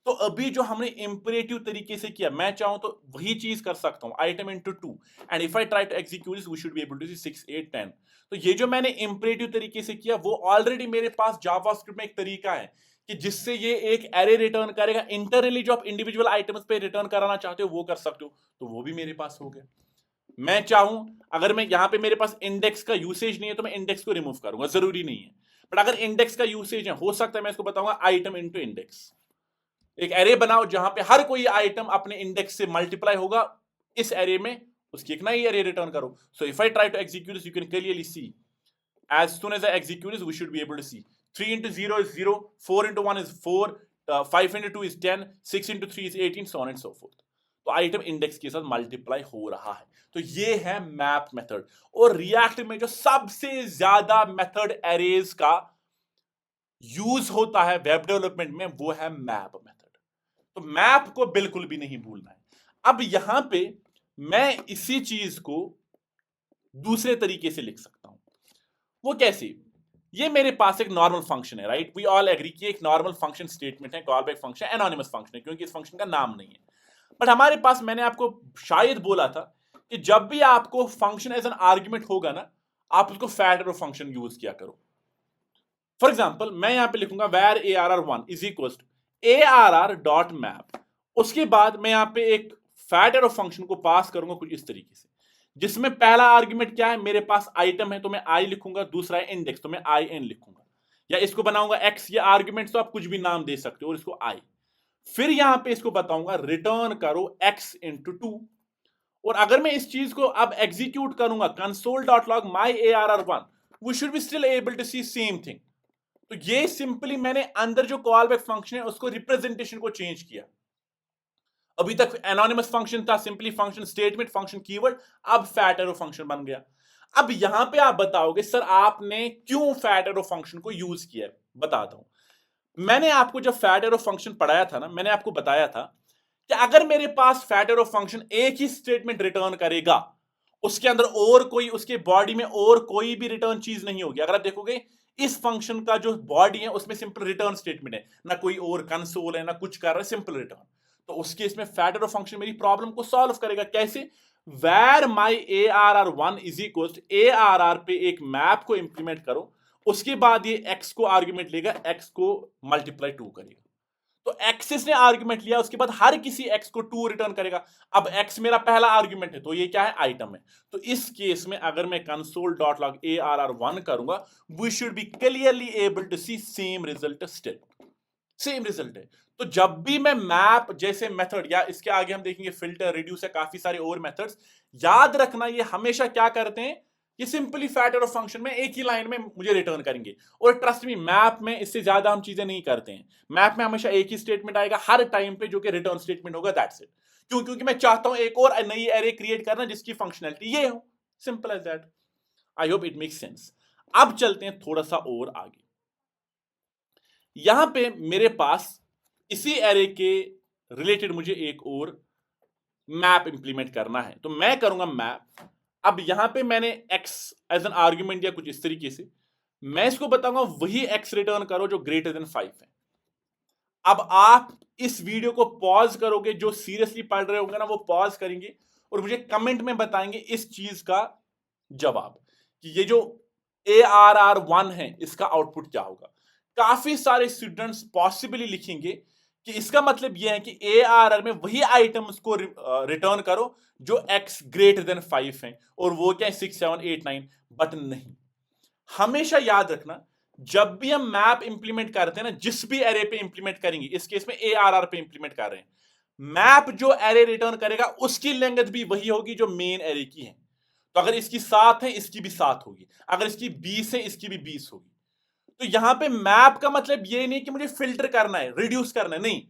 तो अभी जो हमने इंपरेटिव तरीके से किया, मैं चाहूं तो वही चीज कर सकता हूं, item into 2, and if I try to execute this we should be able to see 6 8 10। तो ये जो मैंने इंपरेटिव तरीके से किया वो ऑलरेडी मेरे पास जावास्क्रिप्ट में एक तरीका है कि जिससे ये एक एरे रिटर्न करेगा। इंटरनली जो आप इंडिविजुअल आइटम्स पे रिटर्न कराना चाहते हो वो कर सकते हो, तो वो भी मेरे पास हो गया। मैं चाहूं, अगर मैं यहां पे मेरे पास इंडेक्स का यूसेज नहीं है तो मैं इंडेक्स को रिमूव करूंगा, जरूरी नहीं है। बट अगर इंडेक्स का यूसेज है, हो सकता है मैं इसको बताऊंगा आइटम इंटू इंडेक्स, एक एरे बनाओ जहां पे हर कोई आइटम अपने इंडेक्स से मल्टीप्लाई होगा इस एरे में, उसकी एक नई एरे रिटर्न करो। So if I try to execute this you can clearly see as soon as I execute this we should be able to see 3 into 0 is 0, 4 into 1 is 4, 5 into 2 is 10, 6 into 3 is 18, so on and so forth। तो item index के साथ multiply हो रहा है। तो ये है map method. और रिएक्ट में जो सबसे ज्यादा मेथड एरेज का यूज होता है वेब डेवलपमेंट में वो है मैप मेथड। तो मैप को बिल्कुल भी नहीं भूलना है। अब यहां पे मैं इसी चीज को दूसरे तरीके से लिख सकता हूं, वो कैसे, ये मेरे पास एक नॉर्मल फंक्शन है, राइट, वी ऑल एग्री कि एक नॉर्मल फंक्शन स्टेटमेंट है, call back function, anonymous function है क्योंकि इस फंक्शन का नाम नहीं है। बट हमारे पास, मैंने आपको शायद बोला था कि जब भी आपको फंक्शन एज एन आर्ग्यूमेंट होगा ना, आप उसको फैट एरो फंक्शन यूज किया करो। फॉर एग्जाम्पल मैं यहां पे लिखूंगा where ARR1 is equal to ARR dot map, उसके बाद मैं यहां पे एक फैट एरो फंक्शन को पास करूंगा कुछ इस तरीके से, जिसमें पहला आर्गुमेंट क्या है, मेरे पास आइटम है तो मैं आई लिखूंगा, दूसरा है इंडेक्स तो मैं IN लिखूंगा, या इसको बनाऊंगा X, ये आर्गुमेंट तो आप कुछ भी नाम दे सकते हो, और इसको I। फिर यहां पे इसको बताऊंगा रिटर्न करो X इंटू 2, और अगर मैं इस चीज को अब एग्जीक्यूट करूंगा console.log my ARR1, we should be still able to see same thing. तो ये सिंपली मैंने अंदर जो कॉल बैक फंक्शन है उसको रिप्रेजेंटेशन को चेंज किया। अभी तक एनोनिमस फंक्शन था, simply function, statement, function, keyword, अब फैट एरो फंक्शन बन गया। अब यहां पे आप बताओगे सर आपने क्यों फैट एरो फंक्शन को यूज किया है, बताता हूं। मैंने आपको जब फैट एरो फंक्शन पढ़ाया था ना, मैंने आपको बताया था कि अगर मेरे पास फैट एरो फंक्शन एक ही स्टेटमेंट रिटर्न करेगा, उसके अंदर और कोई, उसके बॉडी में और कोई भी रिटर्न चीज नहीं होगी। अगर आप देखोगे इस फंक्शन का जो बॉडी है उसमें सिंपल रिटर्न स्टेटमेंट है, ना कोई और कंसोल है, ना कुछ कर रहा है, सिंपल रिटर्न। तो उस केस में फैट एरो फंक्शन मेरी प्रॉब्लम को सॉल्व करेगा। कैसे, where my ARR1 is equal to ARR पे एक मैप को इंप्लीमेंट करो, उसके बाद ये x को आर्गुमेंट लेगा, x को मल्टीप्लाई 2 करेगा, तो एक्सिस ने आर्गुमेंट लिया, उसके बाद हर किसी x को 2 रिटर्न करेगा। अब x मेरा पहला आर्गुमेंट है तो ये क्या है, आइटम है। तो इस केस में अगर मैं console.log ARR1 करूंगा, we should be clearly able to see same result, still same result है। तो जब भी मैं मैप जैसे मेथड, या इसके आगे हम देखेंगे फिल्टर, रिड्यूस, है काफी सारे और मेथड्स, याद रखना ये हमेशा क्या करते हैं, ये सिंपली फैट एरो फंक्शन में एक ही लाइन में मुझे रिटर्न करेंगे। और ट्रस्ट मी, मैप में इससे ज्यादा हम चीजें नहीं करते हैं। मैप में हमेशा एक ही स्टेटमेंट आएगा हर टाइम पे, जो कि रिटर्न स्टेटमेंट होगा, दैट्स इट। क्यों, क्योंकि मैं चाहता हूं एक और नई एरे क्रिएट करना जिसकी फंक्शनैलिटी ये हो, simple as that. I hope it makes sense. अब चलते हैं थोड़ा सा और आगे। यहां पे मेरे पास इसी एरे के रिलेटेड मुझे एक और मैप इंप्लीमेंट करना है, तो मैं करूंगा मैप। अब यहां पे मैंने x एज एन आर्ग्यूमेंट दिया कुछ इस तरीके से, मैं इसको बताऊंगा वही x रिटर्न करो जो ग्रेटर देन 5 है। अब आप इस वीडियो को पॉज करोगे, जो सीरियसली पढ़ रहे होंगे ना वो पॉज करेंगे और मुझे कमेंट में बताएंगे इस चीज का जवाब, कि ये जो ARR1 है इसका आउटपुट क्या होगा। काफी सारे स्टूडेंट्स पॉसिबली लिखेंगे कि इसका मतलब यह है कि ARR में वही आइटम्स को रिटर्न करो जो x ग्रेटर देन 5 है, और वो क्या है 6 7 8 9। बट नहीं, हमेशा याद रखना जब भी हम मैप इंप्लीमेंट करते हैं ना, जिस भी एरे पे इंप्लीमेंट करेंगे, इस केस में ARR पे इंप्लीमेंट कर रहे हैं, मैप जो एरे रिटर्न करेगा उसकी लेंथ भी वही होगी जो मेन एरे की है। तो अगर इसकी 7 है, इसकी भी 7 होगी, अगर इसकी 20 है, इसकी भी 20 होगी। तो यहां पे मैप का मतलब ये नहीं कि मुझे फिल्टर करना है, रिड्यूस करना है, नहीं।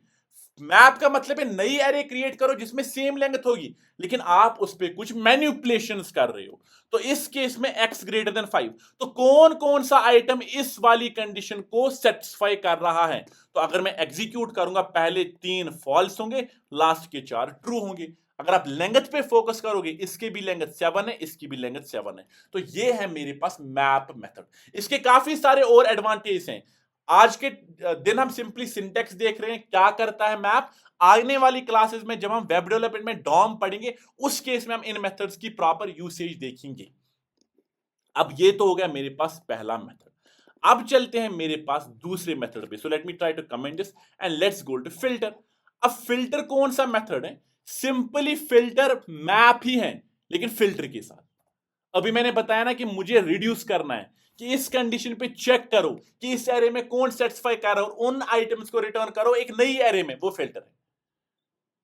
मैप का मतलब है नई एरे क्रिएट करो जिसमें सेम लेंथ होगी, लेकिन आप उस पर कुछ मैनिपुलेशंस कर रहे हो। तो इस केस में x ग्रेटर देन 5, तो कौन कौन सा आइटम इस वाली कंडीशन को सेटिस्फाई कर रहा है? तो अगर मैं एग्जीक्यूट करूंगा, पहले 3 फॉल्स होंगे, लास्ट के 4 ट्रू होंगे। अगर आप लेंथ पे फोकस करोगे, इसके भी लेंथ 7 है, इसकी भी लेंथ 7 है। तो ये है मेरे पास मैप मेथड। इसके काफी सारे और एडवांटेज हैं। आज के दिन हम सिंपली सिंटेक्स देख रहे हैं, क्या करता है मैप। आने वाली क्लासेस में जब हम वेब डेवलपमेंट में डॉम पढ़ेंगे, उस केस में हम इन मेथड्स की प्रॉपर यूसेज देखेंगे। अब ये तो हो गया मेरे पास पहला मेथड। अब चलते हैं मेरे पास दूसरे मेथड पे। So let me try to comment this and let's go to filter. अब फिल्टर कौन सा मेथड है? सिंपली फिल्टर मैप ही है, लेकिन फिल्टर के साथ। अभी मैंने बताया ना कि मुझे रिड्यूस करना है, कि इस कंडीशन पे चेक करो कि इस एरे में कौन सेटिस्फाई कर रहा है, और उन आइटम्स को रिटर्न करो एक नई एरे में, वो फिल्टर है।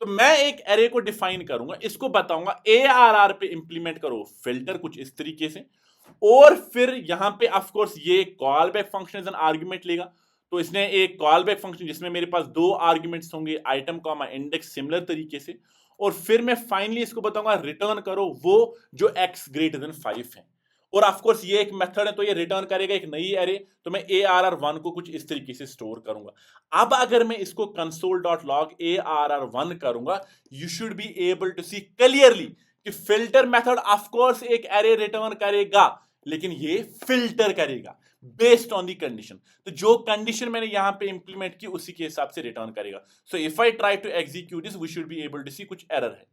तो मैं एक एरे को डिफाइन करूंगा, इसको बताऊंगा ARR पे इंप्लीमेंट करो फिल्टर, कुछ इस तरीके से। और फिर यहां पे ऑफ कोर्स ये callback function as an argument लेगा। तो इसने एक कॉल बैक फंक्शन जिसमें मेरे पास 2 आर्गुमेंट्स होंगे, आइटम कॉमा इंडेक्स, सिमिलर तरीके से। और फिर मैं फाइनली इसको बताऊंगा रिटर्न करो वो जो x ग्रेटर देन 5 है। और ऑफ कोर्स ये एक मेथड है, तो ये रिटर्न करेगा एक नई एरे। तो मैं ARR1 को कुछ इस तरीके से स्टोर करूंगा। अब अगर मैं इसको console.log ARR1 करूंगा, you should be able to see clearly कि फिल्टर मेथड ऑफ कोर्स एक एरे रिटर्न करेगा, लेकिन ये फिल्टर करेगा बेस्ड ऑन दी कंडीशन। तो जो कंडीशन मैंने यहां पे इंप्लीमेंट की, उसी के हिसाब से रिटर्न करेगा। So if I try to execute this, we should be able to see कुछ एरर है।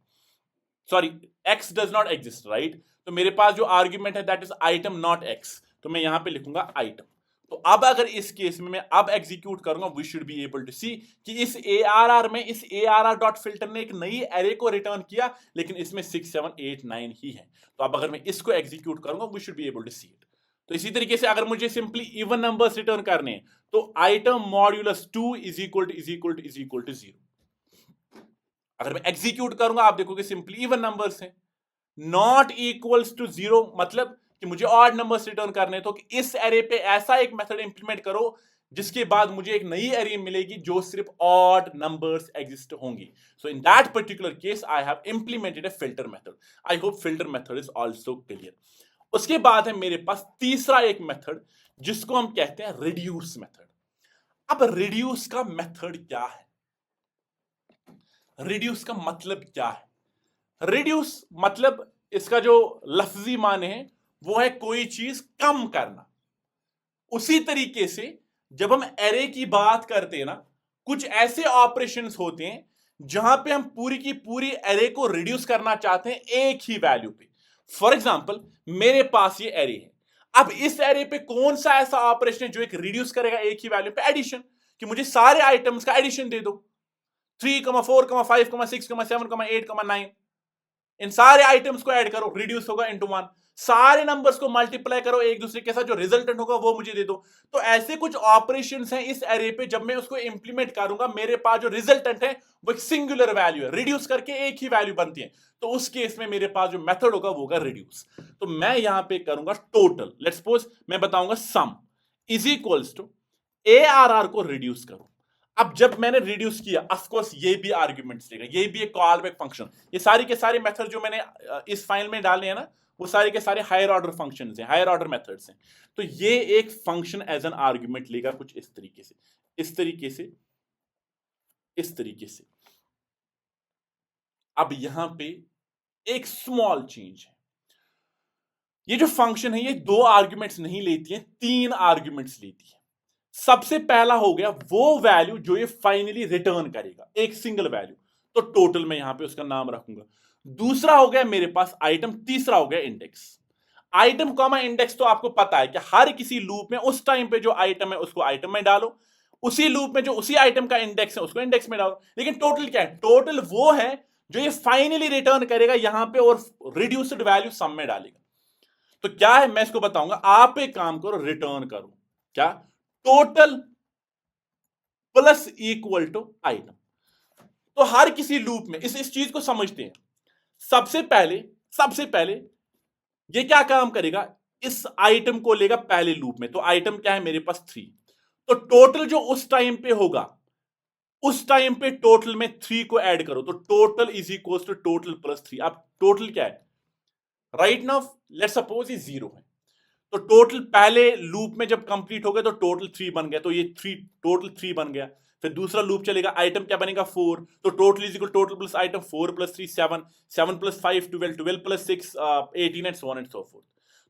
Sorry, x does not exist, right? तो मेरे पास जो आर्ग्यूमेंट है that is item not x, तो मैं यहां पे लिखूंगा आइटम। तो अब अगर इस केस में मैं अब एग्जीक्यूट करूंगा, we should be able to see कि इस ARR में इस ARR डॉट फिल्टर ने एक नई एरे को रिटर्न किया, लेकिन इसमें 6 7 8 9 ही है। तो अब अगर मैं इसको एग्जीक्यूट करूंगा, we should be able to see it. तो इसी तरीके से अगर मुझे सिंपली इवन नंबर्स रिटर्न करने हैं, तो item modulus 2 is equal to 0। अगर मैं एग्जीक्यूट करूंगा, आप देखोगे सिंपली इवन नंबर्स हैं। नॉट इक्वल्स टू 0 मतलब कि मुझे ऑड नंबर्स रिटर्न करने, तो कि इस एरे पे ऐसा एक मेथड इंप्लीमेंट करो जिसके बाद मुझे एक नई एरे मिलेगी जो सिर्फ ऑड नंबर्स एग्जिस्ट होंगी। So in that particular case I have implemented a filter method. I hope filter method is also clear. उसके बाद है मेरे पास तीसरा एक मेथड जिसको हम कहते हैं रिड्यूस मेथड। अब रिड्यूस का मेथड क्या है? रिड्यूस का मतलब क्या है? रिड्यूस मतलब इसका जो लफ्जी माने है वो है कोई चीज कम करना। उसी तरीके से जब हम एरे की बात करते हैं ना, कुछ ऐसे ऑपरेशंस होते हैं जहां पे हम पूरी की पूरी एरे को रिड्यूस करना चाहते हैं एक ही वैल्यू पे। फॉर एग्जांपल, मेरे पास ये एरे है। अब इस एरे पे कौन सा ऐसा ऑपरेशन है जो एक रिड्यूस करेगा एक ही वैल्यू पे? एडिशन, कि मुझे सारे आइटम्स का एडिशन दे दो, 3, 4, 5, 6, 7, 8, 9। इन सारे आइटम्स को ऐड करो, रिड्यूस होगा इनटू 1। सारे नंबर्स को मल्टीप्लाई करो एक दूसरे के साथ, जो रिजल्टेंट होगा वो मुझे दे दो। तो ऐसे कुछ ऑपरेशंस हैं इस एरे पे, जब मैं उसको इंप्लीमेंट करूंगा, मेरे पास जो रिजल्टेंट है वो एक सिंगुलर वैल्यू है, रिड्यूस करके एक ही वैल्यू बनती है। तो उस केस में मेरे पास जो मेथड होगा वो होगा रिड्यूस। तो मैं यहां पे करूंगा टोटल, लेट्स सपोज मैं बताऊंगा some is equals to ARR को रिड्यूस करो। अब जब मैंने रिड्यूस किया, ऑफ कोर्स ये भी आर्गुमेंट्स देगा, ये भी एक कॉल बैक फंक्शन। ये सारे के सारे मेथड जो मैंने इस फाइल में डाले हैं ना, वो सारे के सारे हायर ऑर्डर फंक्शंस हैं, हायर ऑर्डर मेथड्स हैं। तो ये एक फंक्शन एज एन आर्गुमेंट लेगा कुछ इस तरीके से, इस तरीके से, इस तरीके से। अब यहां पे एक स्मॉल चेंज है। ये जो फंक्शन है ये 2 आर्गुमेंट्स नहीं लेती है, 3 आर्गुमेंट्स लेती है। सबसे पहला हो गया वो वैल्यू जो ये फाइनली रिटर्न करेगा, एक सिंगल वैल्यू। तो टोटल में यहां पे उसका नाम रखूंगा। दूसरा हो गया मेरे पास आइटम, तीसरा हो गया इंडेक्स। आइटम कॉमा इंडेक्स तो आपको पता है कि हर किसी लूप में उस टाइम पे जो आइटम है उसको आइटम में डालो, उसी लूप में जो उसी आइटम का इंडेक्स है उसको इंडेक्स में डालो। लेकिन टोटल क्या है? टोटल वो है जो ये फाइनली रिटर्न करेगा यहां पे और रिड्यूस्ड वैल्यू सम में डालेगा। तो क्या है मैं इसको बताऊंगा। आप एक काम करो, रिटर्न करो क्या, total plus equal to item. तो हर किसी लूप में इस चीज को समझते हैं। सबसे पहले ये क्या काम करेगा, इस आइटम को लेगा पहले लूप में। तो आइटम क्या है मेरे पास 3। तो टोटल जो उस टाइम पे होगा, उस टाइम पे टोटल में 3 को ऐड करो। तो total is equal to total plus 3। अब टोटल क्या है राइट नाउ, लेट्स सपोज ये 0 है। तो टोटल पहले लूप में जब कंप्लीट हो गया तो टोटल 3 बन गया। तो ये 3 टोटल 3 बन गया। फिर दूसरा लूप चलेगा, आइटम क्या बनेगा 4। तो total is equal total plus item 4 plus 3 7, 7 plus 5 12, 12 plus 6 18 and so on and so forth.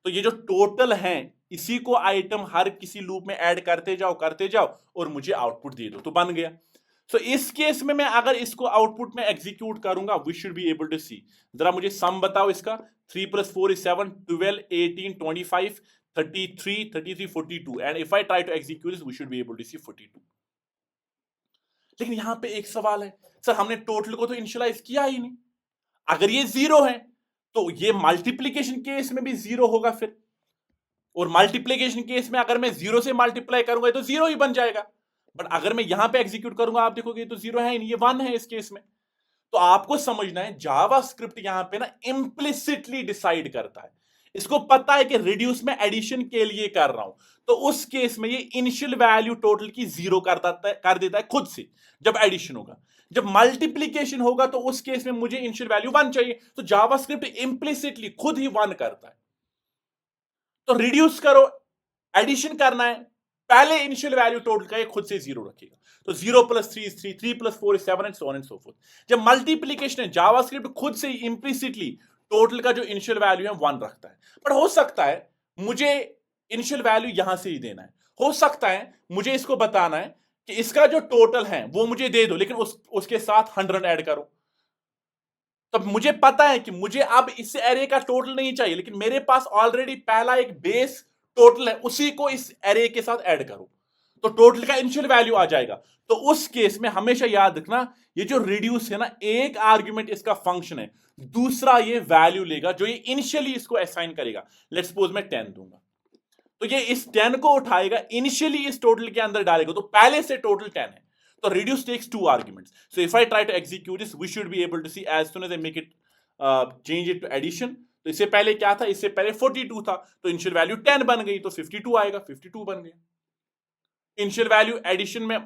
तो ये जो टोटल है इसी को आइटम हर किसी लूप में ऐड करते जाओ और मुझे आउटपुट दे दो, तो बन गया। सो इस केस में मैं अगर इसको आउटपुट में एग्जीक्यूट करूंगा, we should be able to see. जरा मुझे सम बताओ इसका। 3 plus 4 is 7, 12 18 25 33 42 and if I try to execute this we should be able to see 42। लेकिन यहां पे एक सवाल है, सर हमने टोटल को तो इनिशियलाइज किया ही नहीं। अगर ये 0 है तो ये मल्टीप्लीकेशन केस में भी 0 होगा फिर। और मल्टीप्लीकेशन केस में अगर मैं 0 से मल्टीप्लाई करूंगा तो 0 ही बन जाएगा। बट अगर मैं यहां पे एग्जीक्यूट करूंगा आप देखोगे तो 0 है ही नहीं, ये 1 है इस केस में। तो आपको समझना है जावास्क्रिप्ट यहां पे ना इम्प्लिसिटली डिसाइड करता है। इसको पता है कि रिड्यूस में एडिशन के लिए कर रहा हूं, तो उस केस में ये इनिशियल वैल्यू टोटल की 0 कर देता है खुद से जब एडिशन होगा। जब मल्टीप्लीकेशन होगा तो उस केस में मुझे इनिशियल वैल्यू 1 चाहिए, तो जावास्क्रिप्ट इम्प्लिसिटली खुद ही 1 करता है। तो रिड्यूस करो, एडिशन करना है, पहले इनिशियल वैल्यू टोटल का ये खुद से 0 रखेगा। तो 0 plus 3 is 3, 3 plus 4 is 7 and so on and so fourth. जब मल्टीप्लीकेशन है जावास्क्रिप्ट खुद से इम्प्लिसिटली टोटल का जो इनिशियल वैल्यू है 1 रखता है। पर हो सकता है मुझे इनिशियल वैल्यू यहां से ही देना है, हो सकता है मुझे इसको बताना है कि इसका जो टोटल है वो मुझे दे दो, लेकिन उसके साथ 100 ऐड करो। तब मुझे पता है कि मुझे अब इस एरे का टोटल नहीं चाहिए, लेकिन मेरे पास ऑलरेडी पहला एक बेस टोटल है, उसी को इस एरे के साथ ऐड करो तो टोटल का इनिशियल वैल्यू आ जाएगा। तो उस केस में हमेशा याद रखना ये जो रिड्यूस है ना, एक आर्ग्यूमेंट इसका फंक्शन है, दूसरा ये वैल्यू लेगा जो ये इनिशियली इसको असाइन करेगा। लेट्स सपोज मैं 10 दूंगा, तो ये इस 10 को उठाएगा इनिशियली इस टोटल के अंदर डालेगा, तो पहले से टोटल 10 है। So reduce takes 2 arguments. So if I try to execute this, we should be able to see as soon as I make it change it to addition. तो इससे पहले क्या था, इससे पहले 42 था, तो इनिशियल वैल्यू 10 बन गई, तो 52 आएगा, 52 बन गया। इनिशियल वैल्यू एडिशन में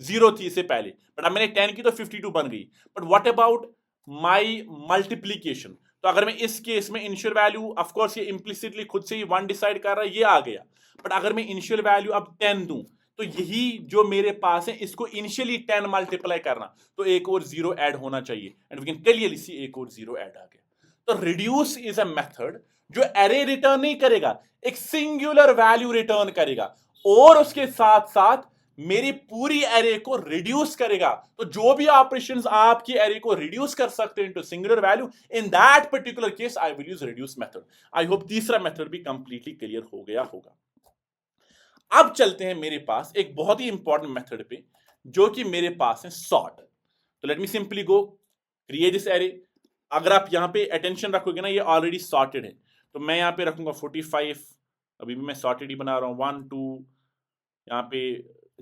0 थी इससे पहले, बट अब मैंने 10 की तो 52 बन गई। But what about my multiplication? तो अगर मैं इस केस में इनिशियल वैल्यू, ऑफ कोर्स ये इंप्लिसिटली खुद से ही 1 डिसाइड कर रहा है, ये आ गया। बट अगर मैं इनिशियल वैल्यू अब 10 दूं, तो यही जो मेरे पास है इसको इनिशियली 10 मल्टीप्लाई करना, तो एक और 0 ऐड होना चाहिए, and we can clearly see एक और 0 ऐड आ गया। तो रिड्यूस इज अ मेथड जो एरे रिटर्न नहीं करेगा, एक सिंगुलर वैल्यू रिटर्न करेगा और उसके साथ साथ मेरी पूरी एरे को रिड्यूस करेगा। तो जो भी ऑपरेशंस आपकी एरे को रिड्यूस कर सकते हैं into singular value, in that particular case I will use reduce method. I hope तीसरा मेथड भी कंप्लीटली क्लियर हो गया होगा। अब चलते हैं मेरे पास एक बहुत ही इंपॉर्टेंट मेथड पे, जो कि मेरे पास है सॉर्ट। तो late me simply go create this array. अगर आप यहां पे अटेंशन रखोगे ना, ये ऑलरेडी सॉर्टेड है, तो मैं यहां पे रखूंगा 45, अभी भी मैं सॉर्टेड ही बना रहा हूं, 1 2, यहाँ पे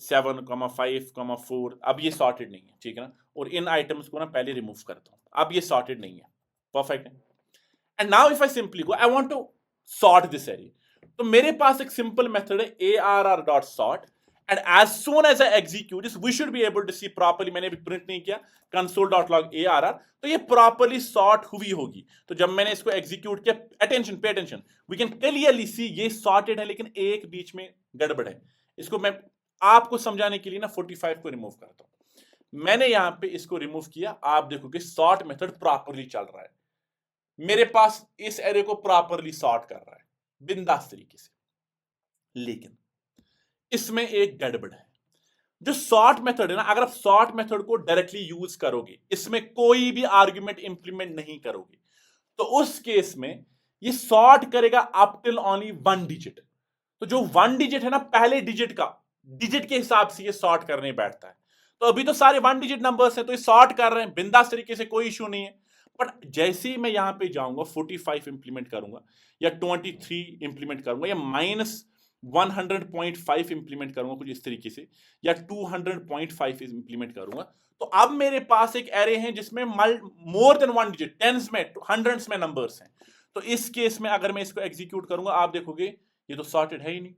7 5 4। अब ये सॉर्टेड नहीं है, ठीक है ना। और इन आइटम्स को ना पहले रिमूव करता हूं, अब ये सॉर्टेड नहीं है, परफेक्ट है। And now if I simply go, I want to sort this array, तो मेरे पास एक सिंपल मेथड है arr.sort, and as soon as I execute this we should be able to see properly. मैंने भी प्रिंट नहीं किया, console.log arr, तो ये प्रॉपर्ली सॉर्ट हुई होगी। तो जब मैंने इसको एग्जीक्यूट किया, attention pay attention, we can clearly see ये सॉर्टेड है, लेकिन एक बीच में गड़बड़ है। इसको मैं आपको समझाने के लिए ना 45 को रिमूव करता हूं। मैंने यहां पे इसको रिमूव किया, आप देखोगे सॉर्ट मेथड प्रॉपर्ली चल रहा है, मेरे पास इस एरे को प्रॉपर्ली सॉर्ट कर रहा है बिंदास तरीके से। लेकिन इसमें एक गड़बड़ है। जो सॉर्ट मेथड है ना, अगर आप सॉर्ट मेथड को डायरेक्टली यूज करोगे, इसमें कोई भी आर्गुमेंट इंप्लीमेंट नहीं करोगे, तो उस केस में ये सॉर्ट करेगा अप टिल ओनली 1 डिजिट। तो जो 1 डिजिट है ना, पहले डिजिट का, डिजिट के हिसाब से ये सॉर्ट करने बैठता है। तो अभी तो सारे 1 डिजिट नंबर्स हैं, तो ये सॉर्ट कर रहे हैं बिंदास तरीके से, कोई इशू नहीं है। बट जैसे ही मैं यहां पे जाऊंगा 45 इंप्लीमेंट करूंगा या 23 इंप्लीमेंट करूंगा या -100.5 इंप्लीमेंट करूंगा कुछ इस तरीके से, या 200.5 इंप्लीमेंट करूंगा, तो अब मेरे पास एक एरे है जिसमें मोर देन 1 डिजिट, टेंस में, हंड्रेड्स में नंबर्स हैं। तो इस केस में अगर मैं इसको एग्जीक्यूट करूंगा, आप देखोगे ये तो सॉर्टेड है ही नहीं।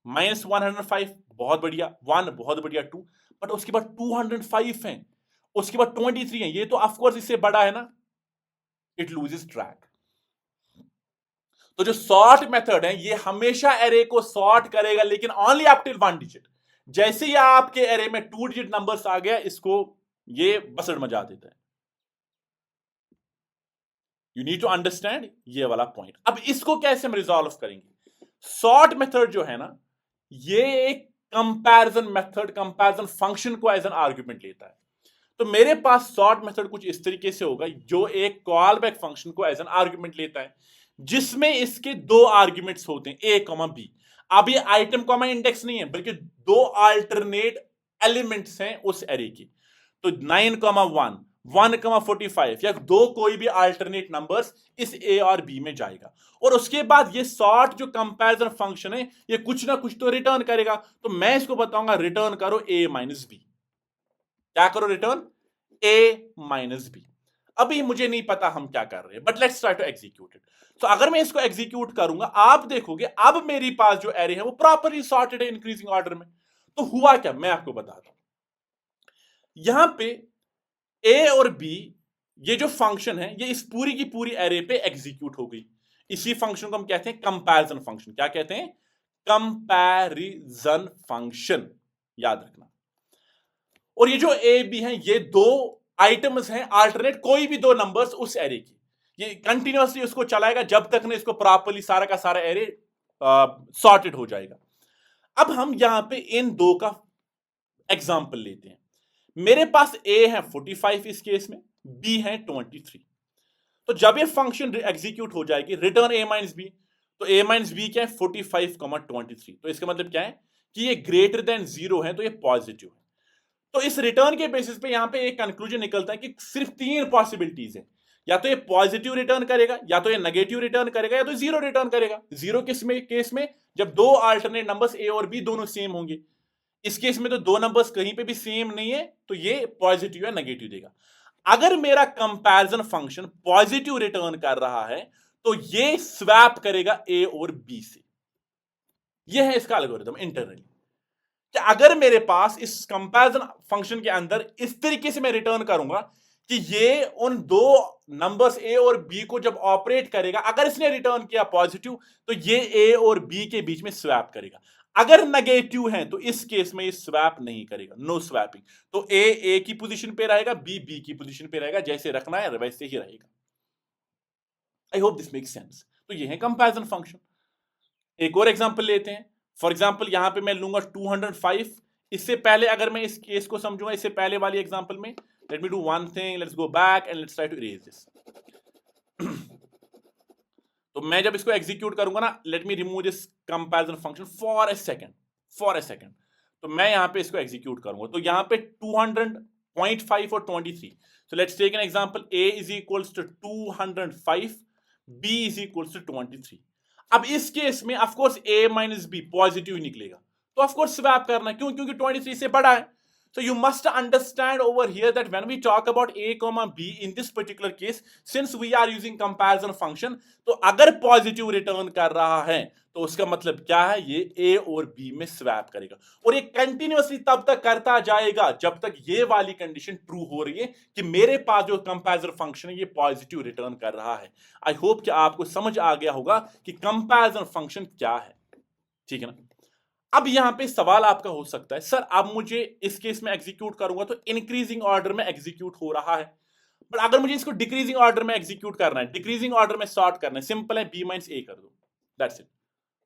-105 बहुत बढ़िया, 1 बहुत बढ़िया, 2, बट उसके बाद 205 है, उसके बाद 23 है, ये तो ऑफकोर्स इससे बड़ा है ना, इट लूजेस ट्रैक। तो जो सॉर्ट मेथड है ये हमेशा एरे को सॉर्ट करेगा, लेकिन ओनली अप टिल 1 डिजिट। जैसे ही आपके एरे में 2 डिजिट नंबर्स आ गया, इसको ये बसड़ मचा देता है। यू नीड टू अंडरस्टैंड ये वाला पॉइंट। अब इसको कैसे हम रिजॉल्व करेंगे? सॉर्ट मेथड जो है ना, ये एक कंपैरिजन मेथड, कंपैरिजन फंक्शन को एज एन आर्ग्यूमेंट लेता है। तो मेरे पास सॉर्ट मेथड कुछ इस तरीके से होगा, जो एक कॉल बैक फंक्शन को एज एन आर्ग्यूमेंट लेता है, जिसमें इसके 2 आर्ग्यूमेंट्स होते हैं, ए कॉमा बी। अब ये आइटम कॉमा इंडेक्स नहीं है, बल्कि 2 अल्टरनेट एलिमेंट्स हैं उस एरे के। तो 9,1, 1,45 या 2 कोई भी अल्टरनेट नंबर्स इस ए और बी में जाएगा। और उसके बाद ये सॉर्ट जो कंपैरिजन फंक्शन है, ये कुछ ना कुछ तो रिटर्न करेगा। तो मैं इसको बताऊंगा रिटर्न करो a माइनस बी। क्या करो? Return a minus B. अभी मुझे नहीं पता हम क्या कर रहे हैं, but let's try to execute it. तो अगर मैं इसको एग्जीक्यूट करूंगा, आप देखोगे अब मेरे पास जो एरे है वो प्रॉपरली सॉर्टेड है इंक्रीजिंग ऑर्डर में। तो हुआ क्या, मैं आपको बताता हूं। यहां पे ए और बी, ये जो फंक्शन है, ये इस पूरी की पूरी एरे पे एग्जीक्यूट हो गई। इसी फंक्शन को हम कहते हैं कंपैरिजन फंक्शन। क्या कहते हैं? कंपैरिजन फंक्शन, याद रखना। और ये जो ए बी है, ये 2 आइटम्स हैं अल्टरनेट, कोई भी 2 नंबर्स उस एरे की। ये कंटिन्यूअसली उसको चलाएगा जब तक ना इसको प्रॉपरली सारा का सारा एरे सॉर्टेड हो जाएगा। अब हम यहां पे इन 2 का एग्जाम्पल लेते हैं। मेरे पास ए है 45 इस केस में, बी है 23। तो जब ये फंक्शन एग्जीक्यूट हो जाएगी, रिटर्न ए माइनस बी, तो ए माइनस बी क्या है? 45, 23। तो इसका मतलब क्या है कि ये ग्रेटर देन 0 है, तो ये पॉजिटिव है। तो इस रिटर्न के बेसिस पे यहां पे एक कंक्लूजन निकलता है कि सिर्फ 3 पॉसिबिलिटीज है, या तो ये पॉजिटिव रिटर्न करेगा, या तो ये नेगेटिव रिटर्न करेगा, या तो 0 रिटर्न करेगा। 0 किस में केस में? जब 2 अल्टरनेट नंबर्स ए और बी दोनों सेम होंगे। इस केस में तो 2 नंबर्स कहीं पे भी सेम नहीं है, तो ये पॉजिटिव या नेगेटिव देगा। अगर मेरा कंपैरिजन फंक्शन पॉजिटिव रिटर्न कर रहा है, तो ये स्वैप करेगा ए और बी से। यह है इसका एल्गोरिथम इंटरनली। कि अगर मेरे पास इस कंपैरिजन फंक्शन के अंदर इस तरीके से मैं रिटर्न करूंगा कि ये उन 2 नंबर्स ए और बी को जब ऑपरेट करेगा, अगर इसने रिटर्न किया पॉजिटिव, तो ये ए और बी के बीच में स्वैप करेगा। अगर नेगेटिव है तो इस केस में ये स्वैप नहीं करेगा, नो स्वैपिंग। तो ए की पोजीशन पे रहेगा, बी की पोजीशन पे रहेगा, जैसे रखना है वैसे ही रहेगा। आई होप दिस मेक्स सेंस। तो ये है कंपैरिजन फंक्शन। एक और एग्जांपल लेते हैं। फॉर एग्जांपल यहां पे मैं लूंगा 205। इससे पहले अगर मैं इस केस को समझूंगा, इससे पहले वाली एग्जांपल में, let me do one thing, let's go back and let's try to erase this. तो मैं जब इसको एग्जीक्यूट करूंगा ना, let me remove this comparison function for a second. तो मैं यहां पे इसको एग्जीक्यूट करूंगा, तो यहां पे 200.5 और 23। So let's take an example, a is equals to 205, b is equals to 23। अब इस केस में of course a minus B positive निकलेगा, तो ऑफ कोर्स स्वैप करना, क्यों? क्योंकि 23 से बड़ा है। So you must understand over here that when we talk about a comma b in this particular case, since we are using comparison function, तो अगर पॉजिटिव रिटर्न कर रहा है तो उसका मतलब क्या है? ये a और b में स्वैप करेगा, और ये कंटिन्यूअसली तब तक करता जाएगा जब तक ये वाली कंडीशन ट्रू हो रही है कि मेरे पास जो कंपैरिजन फंक्शन है ये पॉजिटिव रिटर्न कर रहा है। आई होप कि आपको समझ आ गया होगा कि कंपैरिजन फंक्शन क्या है, ठीक है ना? अब यहां पे सवाल आपका हो सकता है, सर अब मुझे इस केस में एग्जीक्यूट करूंगा तो इंक्रीजिंग ऑर्डर में एग्जीक्यूट हो रहा है, बट अगर मुझे इसको डिक्रीजिंग ऑर्डर में एग्जीक्यूट करना है, डिक्रीजिंग ऑर्डर में सॉर्ट करना है, सिंपल है, बी माइनस ए कर दो, दैट्स इट।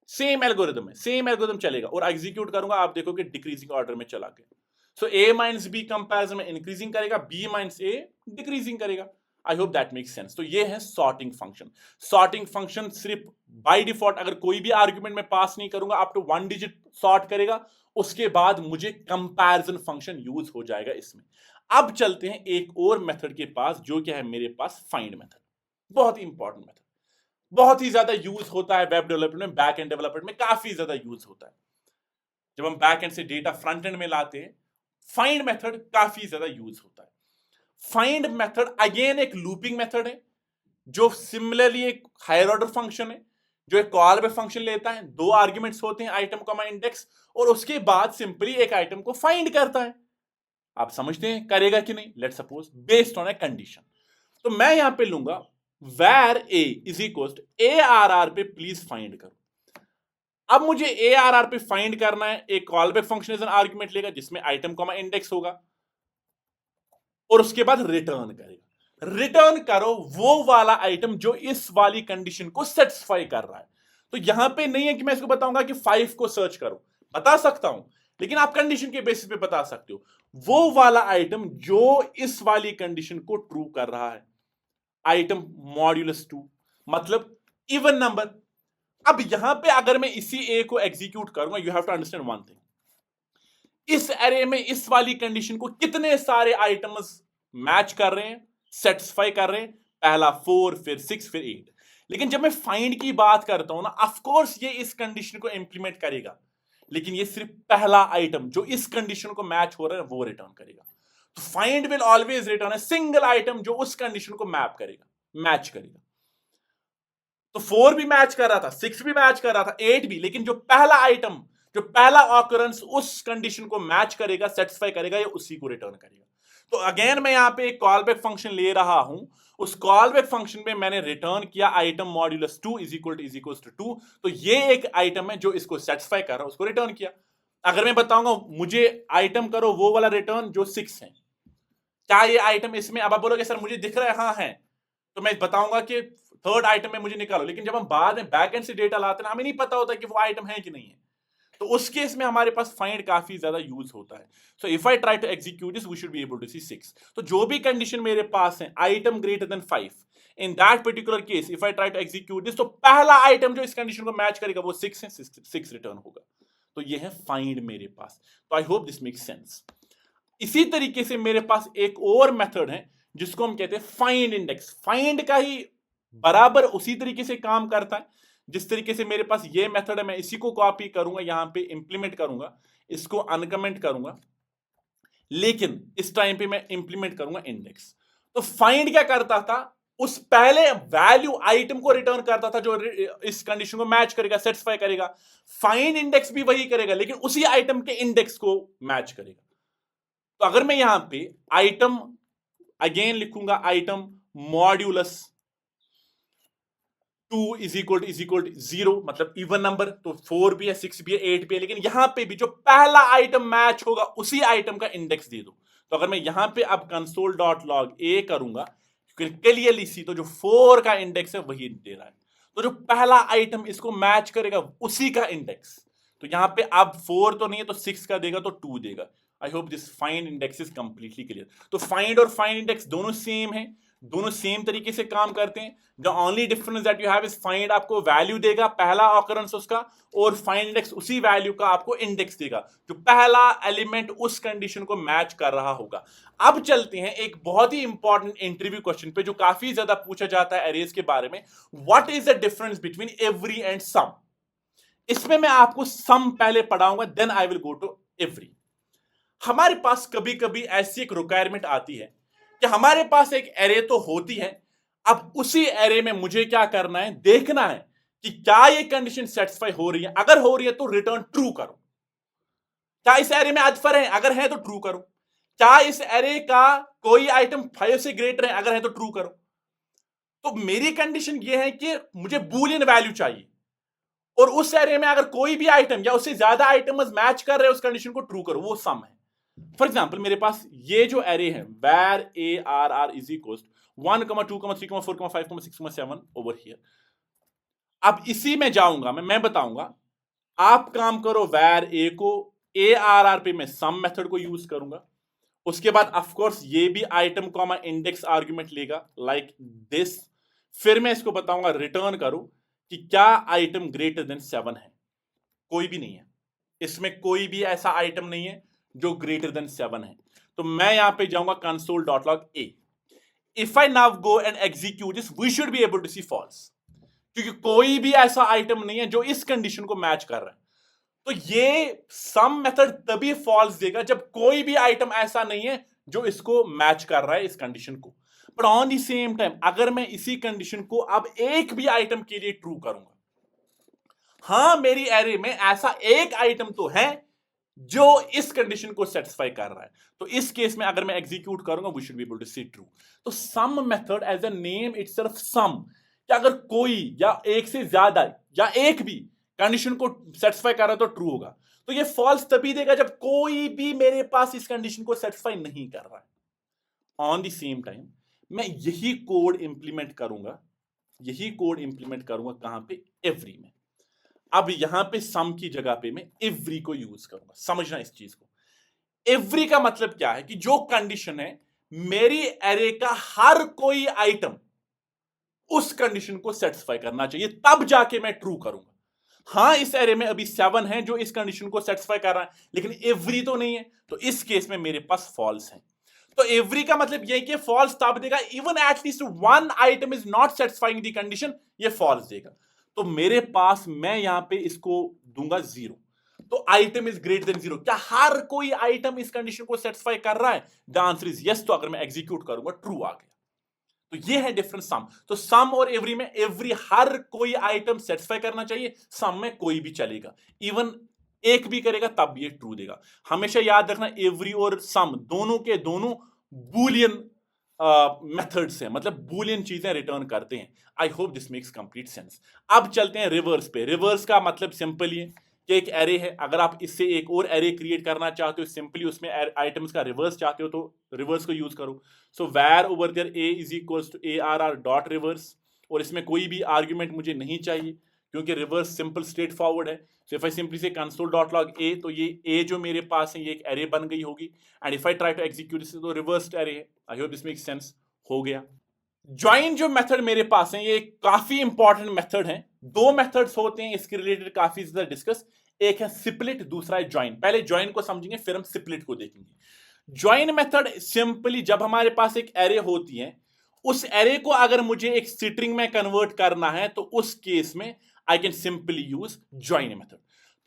सेम एल्गोरिथम है, सेम एल्गोरिथम चलेगा, और एग्जीक्यूट करूंगा, आप देखोगे डिक्रीजिंग ऑर्डर में चला गया। सो ए माइनस बी कंपैरिजन में इंक्रीजिंग करेगा, बी माइनस ए डिक्रीजिंग करेगा। I hope that makes sense. तो ये है सॉर्टिंग फंक्शन। सॉर्टिंग फंक्शन सिर्फ बाय डिफॉल्ट अगर कोई भी आर्ग्यूमेंट में पास नहीं करूंगा अप टू 1 डिजिट सॉर्ट करेगा, उसके बाद मुझे कंपैरिजन फंक्शन यूज हो जाएगा इसमें। अब चलते हैं एक और मेथड के पास, जो क्या है मेरे पास, फाइंड मेथड। बहुत ही इंपॉर्टेंट मेथड, बहुत ही ज्यादा यूज होता है वेब डेवलपमेंट में, बैक एंड डेवलपमेंट में काफी ज्यादा यूज होता है। जब हम बैक एंड से डेटा फ्रंट एंड में लाते हैं, फाइंड मेथड काफी ज्यादा यूज होता है। फाइंड मेथड अगेन एक लूपिंग मेथड है, जो सिमिलरली एक हायर ऑर्डर फंक्शन है, जो एक कॉल बैक फंक्शन लेता है। 2 आर्ग्यूमेंट्स होते हैं, आइटम कॉमा इंडेक्स, और उसके बाद सिंपली एक आइटम को फाइंड करता है। आप समझते हैं करेगा कि नहीं? Let's suppose based on a condition, तो मैं यहां पे लूंगा where a is equal to ARR पे प्लीज फाइंड करो। अब मुझे ARR पे फाइंड करना है, एक callback function as an argument लेगा जिसमें आइटम कॉमा इंडेक्स होगा, और उसके बाद रिटर्न करेगा। रिटर्न करो वो वाला आइटम जो इस वाली कंडीशन को सेटिस्फाई कर रहा है। तो यहां पे नहीं है कि मैं इसको बताऊंगा कि 5 को सर्च करो, बता सकता हूं, लेकिन आप कंडीशन के बेसिस पे बता सकते हो वो वाला आइटम जो इस वाली कंडीशन को ट्रू कर रहा है। आइटम मॉड्यूलस 2 मतलब इवन नंबर। अब यहां पे अगर मैं इसी ए को एग्जीक्यूट करूंगा, you have to understand one thing, इस एरे में इस वाली कंडीशन को कितने सारे आइटम्स मैच कर रहे हैं, सेटिस्फाई कर रहे हैं, पहला 4, फिर 6, फिर 8। लेकिन जब मैं फाइंड की बात करता हूं ना, ऑफ कोर्स ये इस कंडीशन को इंप्लीमेंट करेगा, लेकिन ये सिर्फ पहला आइटम जो इस कंडीशन को मैच हो रहा है वो रिटर्न करेगा। तो find will always return a single item जो उस कंडीशन को मैप करेगा, मैच करेगा। तो 4 भी मैच कर रहा था, 6 भी मैच कर रहा था, 8 भी, लेकिन जो पहला आइटम, जो पहला ऑकरेंस उस कंडीशन को मैच करेगा, सेटिस्फाई करेगा, या उसी को रिटर्न करेगा। तो अगेन मैं यहां पे एक कॉल बैक फंक्शन ले रहा हूं, उस कॉल बैक फंक्शन में मैंने रिटर्न किया item modulus 2 is equal to 2। तो ये एक आइटम है जो इसको सेटिस्फाई कर रहा है, उसको रिटर्न किया। अगर मैं बताऊंगा मुझे आइटम करो वो वाला रिटर्न जो 6 है, क्या ये आइटम इसमें, अब आप बोलोगे सर मुझे दिख रहा है, हाँ है, तो मैं बताऊंगा कि थर्ड आइटम में मुझे निकालो। लेकिन जब हम बाद में बैकएंड से डेटा लाते हैं, हमें नहीं पता होता कि वो आइटम है कि नहीं है, तो उस केस में हमारे पास फाइंड काफी ज्यादा यूज होता है। So if I try to execute this we should be able to see 6। तो जो भी कंडीशन मेरे पास है, item greater than 5, in that particular case if I try to execute this, तो पहला आइटम जो इस कंडीशन को मैच करेगा वो 6 है, 6 रिटर्न होगा। तो ये है फाइंड मेरे पास। तो आई होप दिस मेक्स सेंस। इसी तरीके से मेरे पास एक और मेथड है जिसको हम कहते हैं फाइंड इंडेक्स। फाइंड का ही बराबर उसी तरीके से काम करता है जिस तरीके से मेरे पास ये मेथड है। मैं इसी को कॉपी करूंगा, यहां पे इंप्लीमेंट करूंगा, इसको अनकमेंट करूंगा, लेकिन इस टाइम पे मैं इंप्लीमेंट करूंगा इंडेक्स। तो फाइंड क्या करता था, उस पहले वैल्यू आइटम को रिटर्न करता था जो इस कंडीशन को मैच करेगा, सेटिस्फाई करेगा। फाइंड इंडेक्स भी वही करेगा, लेकिन उसी आइटम के इंडेक्स को मैच करेगा। तो अगर मैं यहां पे आइटम अगेन लिखूंगा, item modulus 2 is equal to 0, मतलब इवन नंबर, तो 4 भी है, 6 भी है, 8 भी है, लेकिन यहां पे भी जो पहला आइटम मैच होगा उसी आइटम का इंडेक्स दे दो। तो अगर मैं यहां पे अब console.log a करूंगा, क्लियरली सी, तो जो 4 का इंडेक्स है वही दे रहा है। तो जो पहला आइटम इसको मैच करेगा उसी का इंडेक्स, तो यहां पे अब 4 तो नहीं है, तो 6 का देगा, तो 2 देगा। आई hope this find index is completely clear. तो फाइंड और फाइंड इंडेक्स दोनों सेम है, दोनों सेम तरीके से काम करते हैं। The only difference that you have is find आपको वैल्यू देगा, पहला ऑकरेंस उसका, और फाइंड इंडेक्स उसी वैल्यू का आपको इंडेक्स देगा जो पहला एलिमेंट उस कंडीशन को मैच कर रहा होगा। अब चलते हैं एक बहुत ही इंपॉर्टेंट इंटरव्यू क्वेश्चन पे जो काफी ज्यादा पूछा जाता है अरेज के बारे में। What is the difference between every and some? इसमें मैं आपको सम पहले पढ़ाऊंगा, then I will go to every. हमारे पास कभी कभी ऐसी एक रिक्वायरमेंट आती है कि हमारे पास एक एरे तो होती है, अब उसी एरे में मुझे क्या करना है, देखना है कि क्या ये कंडीशन सेटिस्फाई हो रही है। अगर हो रही है तो रिटर्न ट्रू करो। क्या इस एरे में अदफर है? अगर है तो ट्रू करो। क्या इस एरे का कोई आइटम 5 से ग्रेटर है? अगर है तो ट्रू करो। तो मेरी कंडीशन ये है कि मुझे बूलियन वैल्यू चाहिए, और उस एरे में अगर कोई भी आइटम या उससे ज्यादा आइटम मैच कर रहे हैं उस कंडीशन को ट्रू करो, वो सम है। फॉर एग्जाम्पल मेरे पास ये जो एरे है where ARR is equals 1, 2, 3, 4, 5, 6, 7 over here. अब इसी में जाऊंगा मैं बताऊंगा, आप काम करो where A को ARR पे मैं सम मेथड को यूज करूंगा, उसके बाद ऑफ कोर्स ये भी आइटम कॉमा इंडेक्स आर्ग्यूमेंट लेगा लाइक दिस। फिर मैं इसको बताऊंगा रिटर्न करो कि क्या आइटम ग्रेटर देन 7 है। कोई भी नहीं है, इसमें कोई भी ऐसा आइटम नहीं है जो ग्रेटर देन 7 है। तो मैं यहां पे जाऊंगा console.log a। If I now go and execute this we should be able to see false, क्योंकि कोई भी ऐसा आइटम नहीं है जो इस कंडीशन को मैच कर रहा है। तो ये सम मेथड तभी फॉल्स देगा जब कोई भी आइटम ऐसा नहीं है जो इसको मैच कर रहा है इस कंडीशन को। But on the same time अगर मैं इसी कंडीशन को अब एक भी आइटम के लिए ट्रू करूंगा, हां मेरी एरे में ऐसा एक आइटम तो है जो इस कंडीशन को सेटिस्फाई कर रहा है, तो इस केस में अगर मैं एग्जीक्यूट करूंगा we should be able to see true. तो sum method as a name itself sum, कि अगर कोई या एक से ज्यादा या एक भी कंडीशन को सेटिस्फाई कर रहा है तो ट्रू होगा। तो ये फॉल्स तभी देगा जब कोई भी मेरे पास इस कंडीशन को सेटिस्फाई नहीं कर रहा है। ऑन द सेम टाइम मैं यही कोड इंप्लीमेंट करूंगा, कहां पे? एवरी में। अब यहां पे सम की जगह पे मैं एवरी को यूज करूंगा। समझना इस चीज को, एवरी का मतलब क्या है कि जो कंडीशन है मेरी एरे का हर कोई आइटम उस कंडीशन को सेटिस्फाई करना चाहिए, तब जाके मैं ट्रू करूंगा। हां इस एरे में अभी 7 है जो इस कंडीशन को सेटिस्फाई कर रहा है, लेकिन एवरी तो नहीं है, तो इस केस में मेरे पास फॉल्स है। तो एवरी का मतलब यह कि फॉल्स तब देगा even at least one item is not satisfying the condition, ये फॉल्स देगा। तो मेरे पास मैं यहां पे इसको दूंगा 0। तो आइटम इज ग्रेटर देन 0, क्या हर कोई आइटम इस कंडीशन को सेटिस्फाई कर रहा है? The answer is yes. तो अगर मैं एग्जीक्यूट करूंगा ट्रू आ गया। तो ये है डिफरेंस सम। तो सम और एवरी में एवरी हर कोई आइटम सेटिस्फाई करना चाहिए, सम में कोई भी चलेगा, इवन एक भी करेगा तब ये ट्रू देगा। हमेशा याद रखना एवरी और सम दोनों के दोनों बूलियन मेथड्स हैं, मतलब बूलियन चीजें रिटर्न करते हैं। आई hope this makes complete sense. अब चलते हैं रिवर्स पे। रिवर्स का मतलब सिंपल ही है कि एक एरे है, अगर आप इससे एक और एरे क्रिएट करना चाहते हो, सिंपली उसमें आइटम्स का रिवर्स चाहते हो तो रिवर्स को यूज करो। So where over there A is equals to ARR dot reverse, और इसमें कोई भी आर्ग्यूमेंट मुझे नहीं चाहिए क्योंकि रिवर्स सिंपल स्ट्रेट फॉरवर्ड है। सो इफ आई सिंपली से console.log a, तो ये a जो मेरे पास है ये एक एरे बन गई होगी। And if I try to execute this, तो रिवर्स्ड एरे है। I hope this makes sense. हो गया। ज्वाइन जो मेथड मेरे पास है ये काफी इंपॉर्टेंट मेथड है। दो मेथड्स होते हैं इसके रिलेटेड काफी ज्यादा डिस्कस, एक है स्प्लिट, दूसरा है ज्वाइन। पहले ज्वाइन को समझेंगे फिर हम स्प्लिट को देखेंगे। ज्वाइन मेथड सिंपली जब हमारे पास एक एरे होती है, उस एरे को अगर मुझे एक स्ट्रिंग में कन्वर्ट करना है तो उस केस में आई can simply use join method.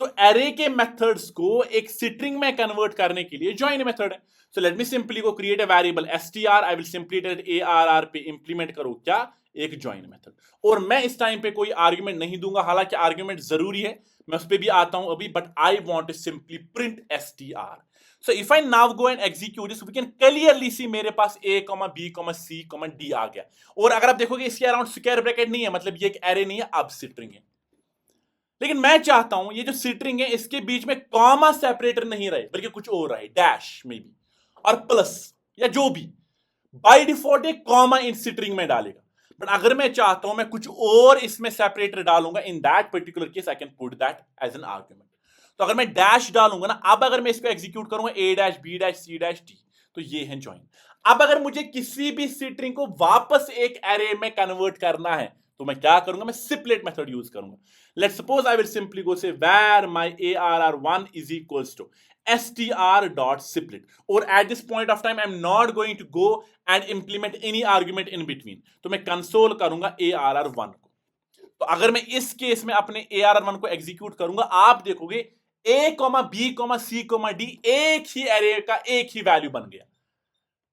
तो एरे के मेथड्स को एक स्ट्रिंग में कन्वर्ट करने के लिए ज्वाइन मेथड है। So let me simply go create a variable str, I will simply tell ARR पे इंप्लीमेंट करो क्या? एक ज्वाइन मेथड। और मैं इस टाइम पे कोई आर्ग्यूमेंट नहीं दूंगा, हालांकि आर्ग्यूमेंट जरूरी है, मैं उस पर भी आता हूं अभी, but I want to simply print str। So if I now go and execute this, we can clearly see मेरे पास a, b, c, d आ गया। और अगर आप देखोगे इसके अराउंड स्क्वायर ब्रैकेट नहीं है, मतलब ये एक एरे नहीं है, अब स्ट्रिंग है। लेकिन मैं चाहता हूं ये जो स्ट्रिंग है इसके बीच में कॉमा सेपरेटर नहीं रहे, बल्कि कुछ और रहे, डैश में भी और प्लस या जो भी। बाय डिफॉल्ट एक कॉमा इन स्ट्रिंग में डालेगा, बट अगर मैं चाहता हूं मैं कुछ और इसमें सेपरेटर डालूंगा, in that particular case I can put that as an argument. तो अगर मैं डैश डालूंगा ना, अब अगर मैं इसको एग्जीक्यूट करूंगा a dash b dash c dash d, तो ये है ज्वाइन। अब अगर मुझे किसी भी स्ट्रिंग को वापस एक एरे में कन्वर्ट करना है तो मैं क्या करूंगा? मैं स्प्लिट मेथड यूज करूंगा। Let's suppose I will simply go से where my ARR1 is equals to str dot split, or at this point of time I'm not going to go and implement any argument in between, तो मैं console करूंगा ARR1 को। तो अगर मैं इस case में अपने ARR1 को एग्जीक्यूट करूंगा, आप देखोगे a, b, c, d एक ही एरे का एक ही वैल्यू बन गया।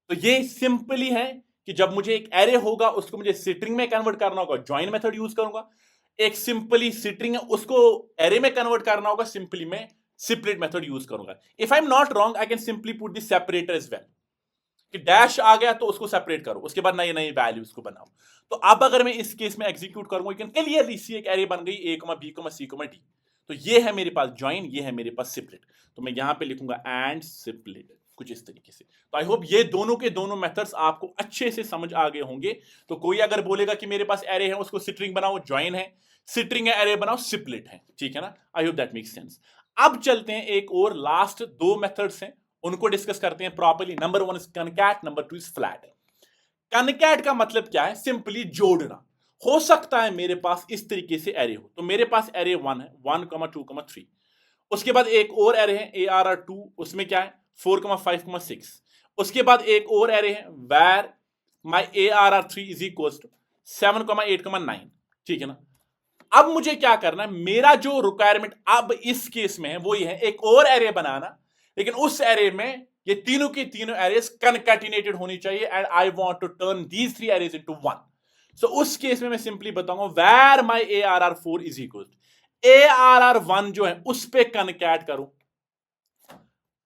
तो ये सिंपली है कि जब मुझे एक एरे होगा उसको मुझे स्ट्रिंग में कन्वर्ट करना होगा, ज्वाइन मेथड यूज करूंगा। एक सिंपली स्ट्रिंग है उसको एरे में कन्वर्ट करना होगा, सिंपली मैं स्प्लिट मेथड यूज करूंगा। If I am not wrong I can simply put this separator as well, कि डैश आ गया तो उसको सेपरेट करो, उसके बाद नई नई वैल्यूज को बनाओ। तो अब अगर मैं इस केस में एग्जीक्यूट करूंगा, यू कैन क्लियरली सी एक एरे बन गई a, b, c, d। तो ये है मेरे पास ज्वाइन, ये है मेरे पास स्प्लिट। तो मैं यहां पे लिखूंगा एंड स्प्लिट, कुछ इस तरीके से। तो आई होप ये दोनों के दोनों मेथड्स आपको अच्छे से समझ आ गए होंगे। तो कोई अगर बोलेगा कि मेरे पास एरे है उसको स्ट्रिंग बनाओ, ज्वाइन है, स्ट्रिंग है एरे बनाओ, स्प्लिट है, ठीक है ना? I hope that makes sense. अब चलते हैं एक और लास्ट दो मेथड्स हैं उनको डिस्कस करते हैं properly. Number 1 is concat, number 2 is flat. Concat का मतलब क्या है? सिंपली जोड़ना। हो सकता है मेरे पास इस तरीके से एरे हो, तो मेरे पास एरे 1 है, 1, 2, 3। उसके बाद एक और एरे है ARR2, उसमें क्या है 4, 5, 6। उसके बाद एक और एरे है where my ARR3 is equals to 7, 8, 9। ठीक है ना? अब मुझे क्या करना है, मेरा जो रिक्वायरमेंट अब इस केस में है वो ये है, एक और एरे बनाना, लेकिन उस एरे में ये तीनों की तीनों एरेज कनकैटिनेटेड होनी चाहिए and I want to turn these 3 arrays into 1। सो उस केस में मैं सिंपली बताऊंगा where my ARR4 is equal ARR1 जो है उस पे कनकैट करो।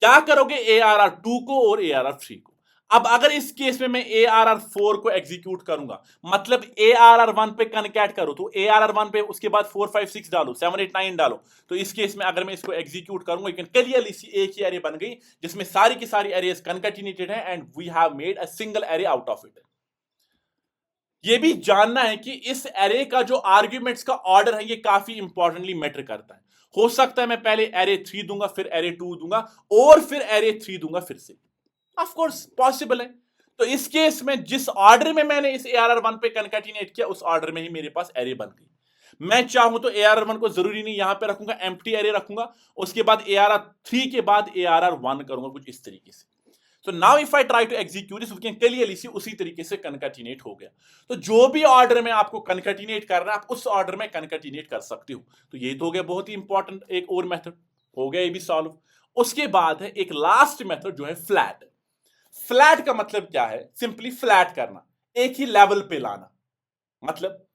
क्या करोगे? ARR2 को और ARR3 को। अब अगर इस केस में मैं ARR4 को एग्जीक्यूट करूंगा, मतलब ARR1 पे कनकैट करो, तो ARR1 पे उसके बाद 4, 5, 6 डालो, 7, 8, 9 डालो। तो इस केस में अगर मैं इसको एग्जीक्यूट करूंगा, लेकिन क्लियरली एक ही एरे बन गई जिसमें सारी की सारी एरेज कनकैटिनेटेड है and we have made a single array out of it. ये भी जानना है कि इस एरे का जो आर्ग्यूमेंट्स का ऑर्डर है ये काफी इंपॉर्टेंटली मैटर करता है। हो सकता है मैं पहले एरे 3 दूंगा, फिर एरे 2 दूंगा और फिर एरे 3 दूंगा फिर से। ऑफ कोर्स पॉसिबल है। तो इस केस में जिस ऑर्डर में मैंने इस ARR1 पे कनकैटिनेट किया, उस ऑर्डर में ही मेरे पास एरे बन गई। मैं चाहूं तो ARR1 को जरूरी नहीं यहां पे रखूंगा, एम्प्टी एरे रखूंगा, उसके बाद ARR3 के बाद ARR1 करूंगा, कुछ इस तरीके से। So now if I try to execute this, we can clearly see उसी तरीके से कनकैटिनेट हो गया। तो जो भी ऑर्डर में आपको कनकैटिनेट करना है, आप उस ऑर्डर में कनकैटिनेट कर सकते हो। तो ये तो हो गया बहुत ही इंपॉर्टेंट एक और मेथड, हो गया ये भी सॉल्व। उसके बाद है एक लास्ट मेथड जो है फ्लैट। फ्लैट का मतलब क्या है? सिंपली फ्लैट करना, एक ही लेवल पे लाना। मतलब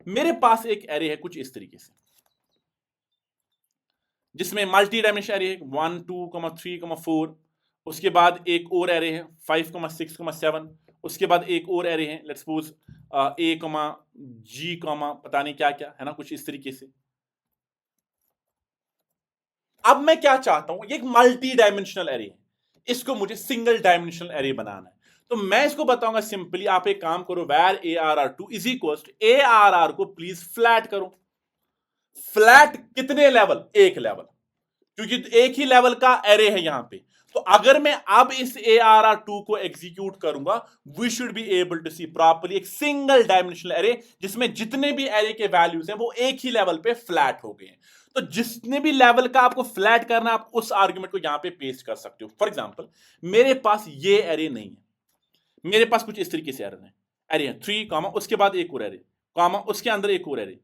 मेरे पास एक एरे है कुछ इस तरीके से, जिसमें मल्टी डायमेंशन एरे है 1, 2, 3, 4। उसके बाद एक और एरे है 5, 6, 7। उसके बाद एक और एरे है लेट्स सपोज A, G, पता नहीं क्या क्या है ना, कुछ इस तरीके से। अब मैं क्या चाहता हूं, ये एक मल्टी डायमेंशनल एरे है, इसको मुझे सिंगल डायमेंशनल एरे बनाना है। तो मैं इसको बताऊंगा सिंपली, आप एक काम करो, where ARR2 is equal to ARR को प्लीज फ्लैट करो। फ्लैट कितने लेवल? एक लेवल, क्योंकि एक ही लेवल का एरे है यहां पे। तो अगर मैं अब इस ARR2 को एग्जीक्यूट करूंगा, we should be able to see properly एक सिंगल डायमेंशनल एरे जिसमें जितने भी एरे के वैल्यूज हैं वो एक ही लेवल पे फ्लैट हो गए हैं। तो जितने भी लेवल का आपको फ्लैट करना, आप उस आर्ग्यूमेंट को यहां पे पेस्ट कर सकते हो। फॉर एग्जांपल मेरे पास ये एरे नहीं है, मेरे पास कुछ इस तरीके से एरे है 3 कॉमा, उसके बाद एक और एरे कॉमा, उसके अंदर एक और एरे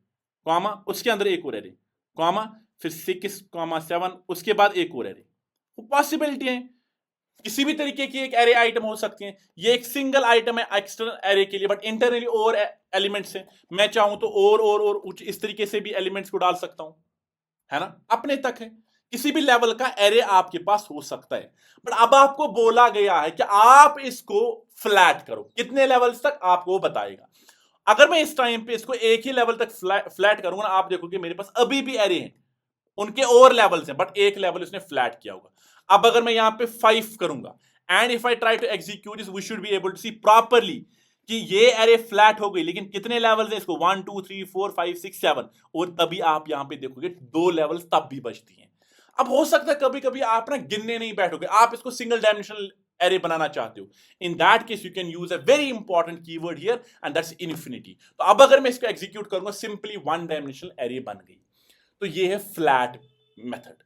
कॉमा, उसके अंदर एक और एरे कॉमा, फिर 6, 7, उसके बाद एक और एरे। पॉसिबिलिटी है किसी भी तरीके की एक एरे आइटम हो सकती है। ये एक सिंगल आइटम है एक्सटर्नल एरे के लिए, बट इंटरनली और एलिमेंट्स है। मैं चाहूं तो और इस तरीके से भी एलिमेंट्स को डाल सकता हूं, है ना, अपने तक है। किसी भी लेवल का एरे आपके पास हो सकता है, बट अब आपको बोला गया है कि आप इसको फ्लैट करो। कितने लेवल्स तक आपको बताएगा। अगर मैं इस टाइम पे इसको एक ही लेवल तक फ्लैट करूंगा ना, आप देखोगे मेरे पास अभी भी एरे हैं, उनके और लेवल्स हैं, बट एक लेवल इसने फ्लैट किया होगा। अब अगर मैं यहां पे 5 करूंगा and if I try to execute this, we should be able to see properly कि ये एरे फ्लैट हो गई, लेकिन कितने लेवल्स हैं इसको? 1, 2, 3, 4, 5, 6, 7। और तभी आप यहां पे देखोगे 2 लेवल्स तब भी बचती हैं। अब हो सकता है कभी कभी आप ना गिनने नहीं बैठोगे, आप इसको सिंगल डायमेंशनल एरे बनाना चाहते हो। In that case you can use a very important keyword here and that's infinity. तो अब अगर मैं इसको एग्जीक्यूट करूंगा, सिंपली 1 डायमेंशनल एरे बन गई। तो ये है फ्लैट मेथड।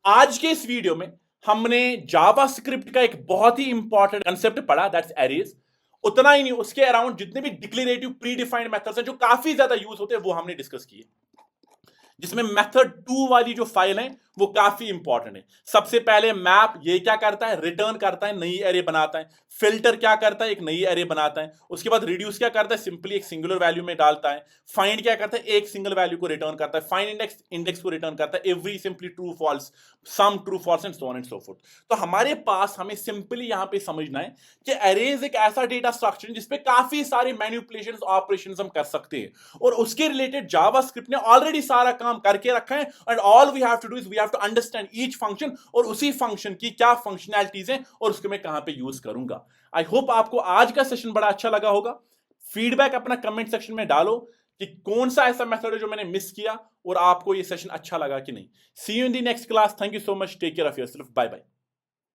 आज के इस वीडियो में हमने जावास्क्रिप्ट का एक बहुत ही इंपॉर्टेंट कंसेप्ट पढ़ा, दैट्स एरेज। उतना ही नहीं, उसके अराउंड जितने भी डिक्लेरेटिव प्री डिफाइंड मेथड्स हैं जो काफी ज्यादा यूज होते हैं वो हमने डिस्कस किए, जिसमें मेथड 2 वाली जो फाइल है वो काफी इंपॉर्टेंट है। सबसे पहले मैप, ये क्या करता है? रिटर्न करता है, नई एरे बनाता है। फिल्टर क्या करता है? एक नई एरे बनाता है। उसके बाद रिड्यूस क्या करता है? सिंपली एक सिंगुलर वैल्यू में डालता है। फाइंड क्या करता है? एक सिंगल वैल्यू को रिटर्न करता है। फाइंड इंडेक्स, इंडेक्स को रिटर्न करता है। Every simply true false, some true false and so on and so forth. तो हमारे पास हमें सिंपली यहां पे समझना है कि एरेज एक ऐसा डेटा स्ट्रक्चर है जिसपे काफी सारे मैनिपुलेशंस, ऑपरेशंस हम कर सकते हैं, और उसके रिलेटेड जावास्क्रिप्ट ने ऑलरेडी सारा काम करके रखा है। And all we have to do is we have to understand each function, और उसी फंक्शन की क्या फंक्शनैलिटीज हैं और उसको मैं कहां पे यूज करूंगा। आई होप आपको आज का सेशन बड़ा अच्छा लगा होगा। फीडबैक अपना कमेंट सेक्शन में डालो कि कौन सा ऐसा मेथड है जो मैंने मिस किया और आपको ये सेशन अच्छा लगा कि नहीं। See you in the next class. Thank you so much. Take care of yourself. Bye bye.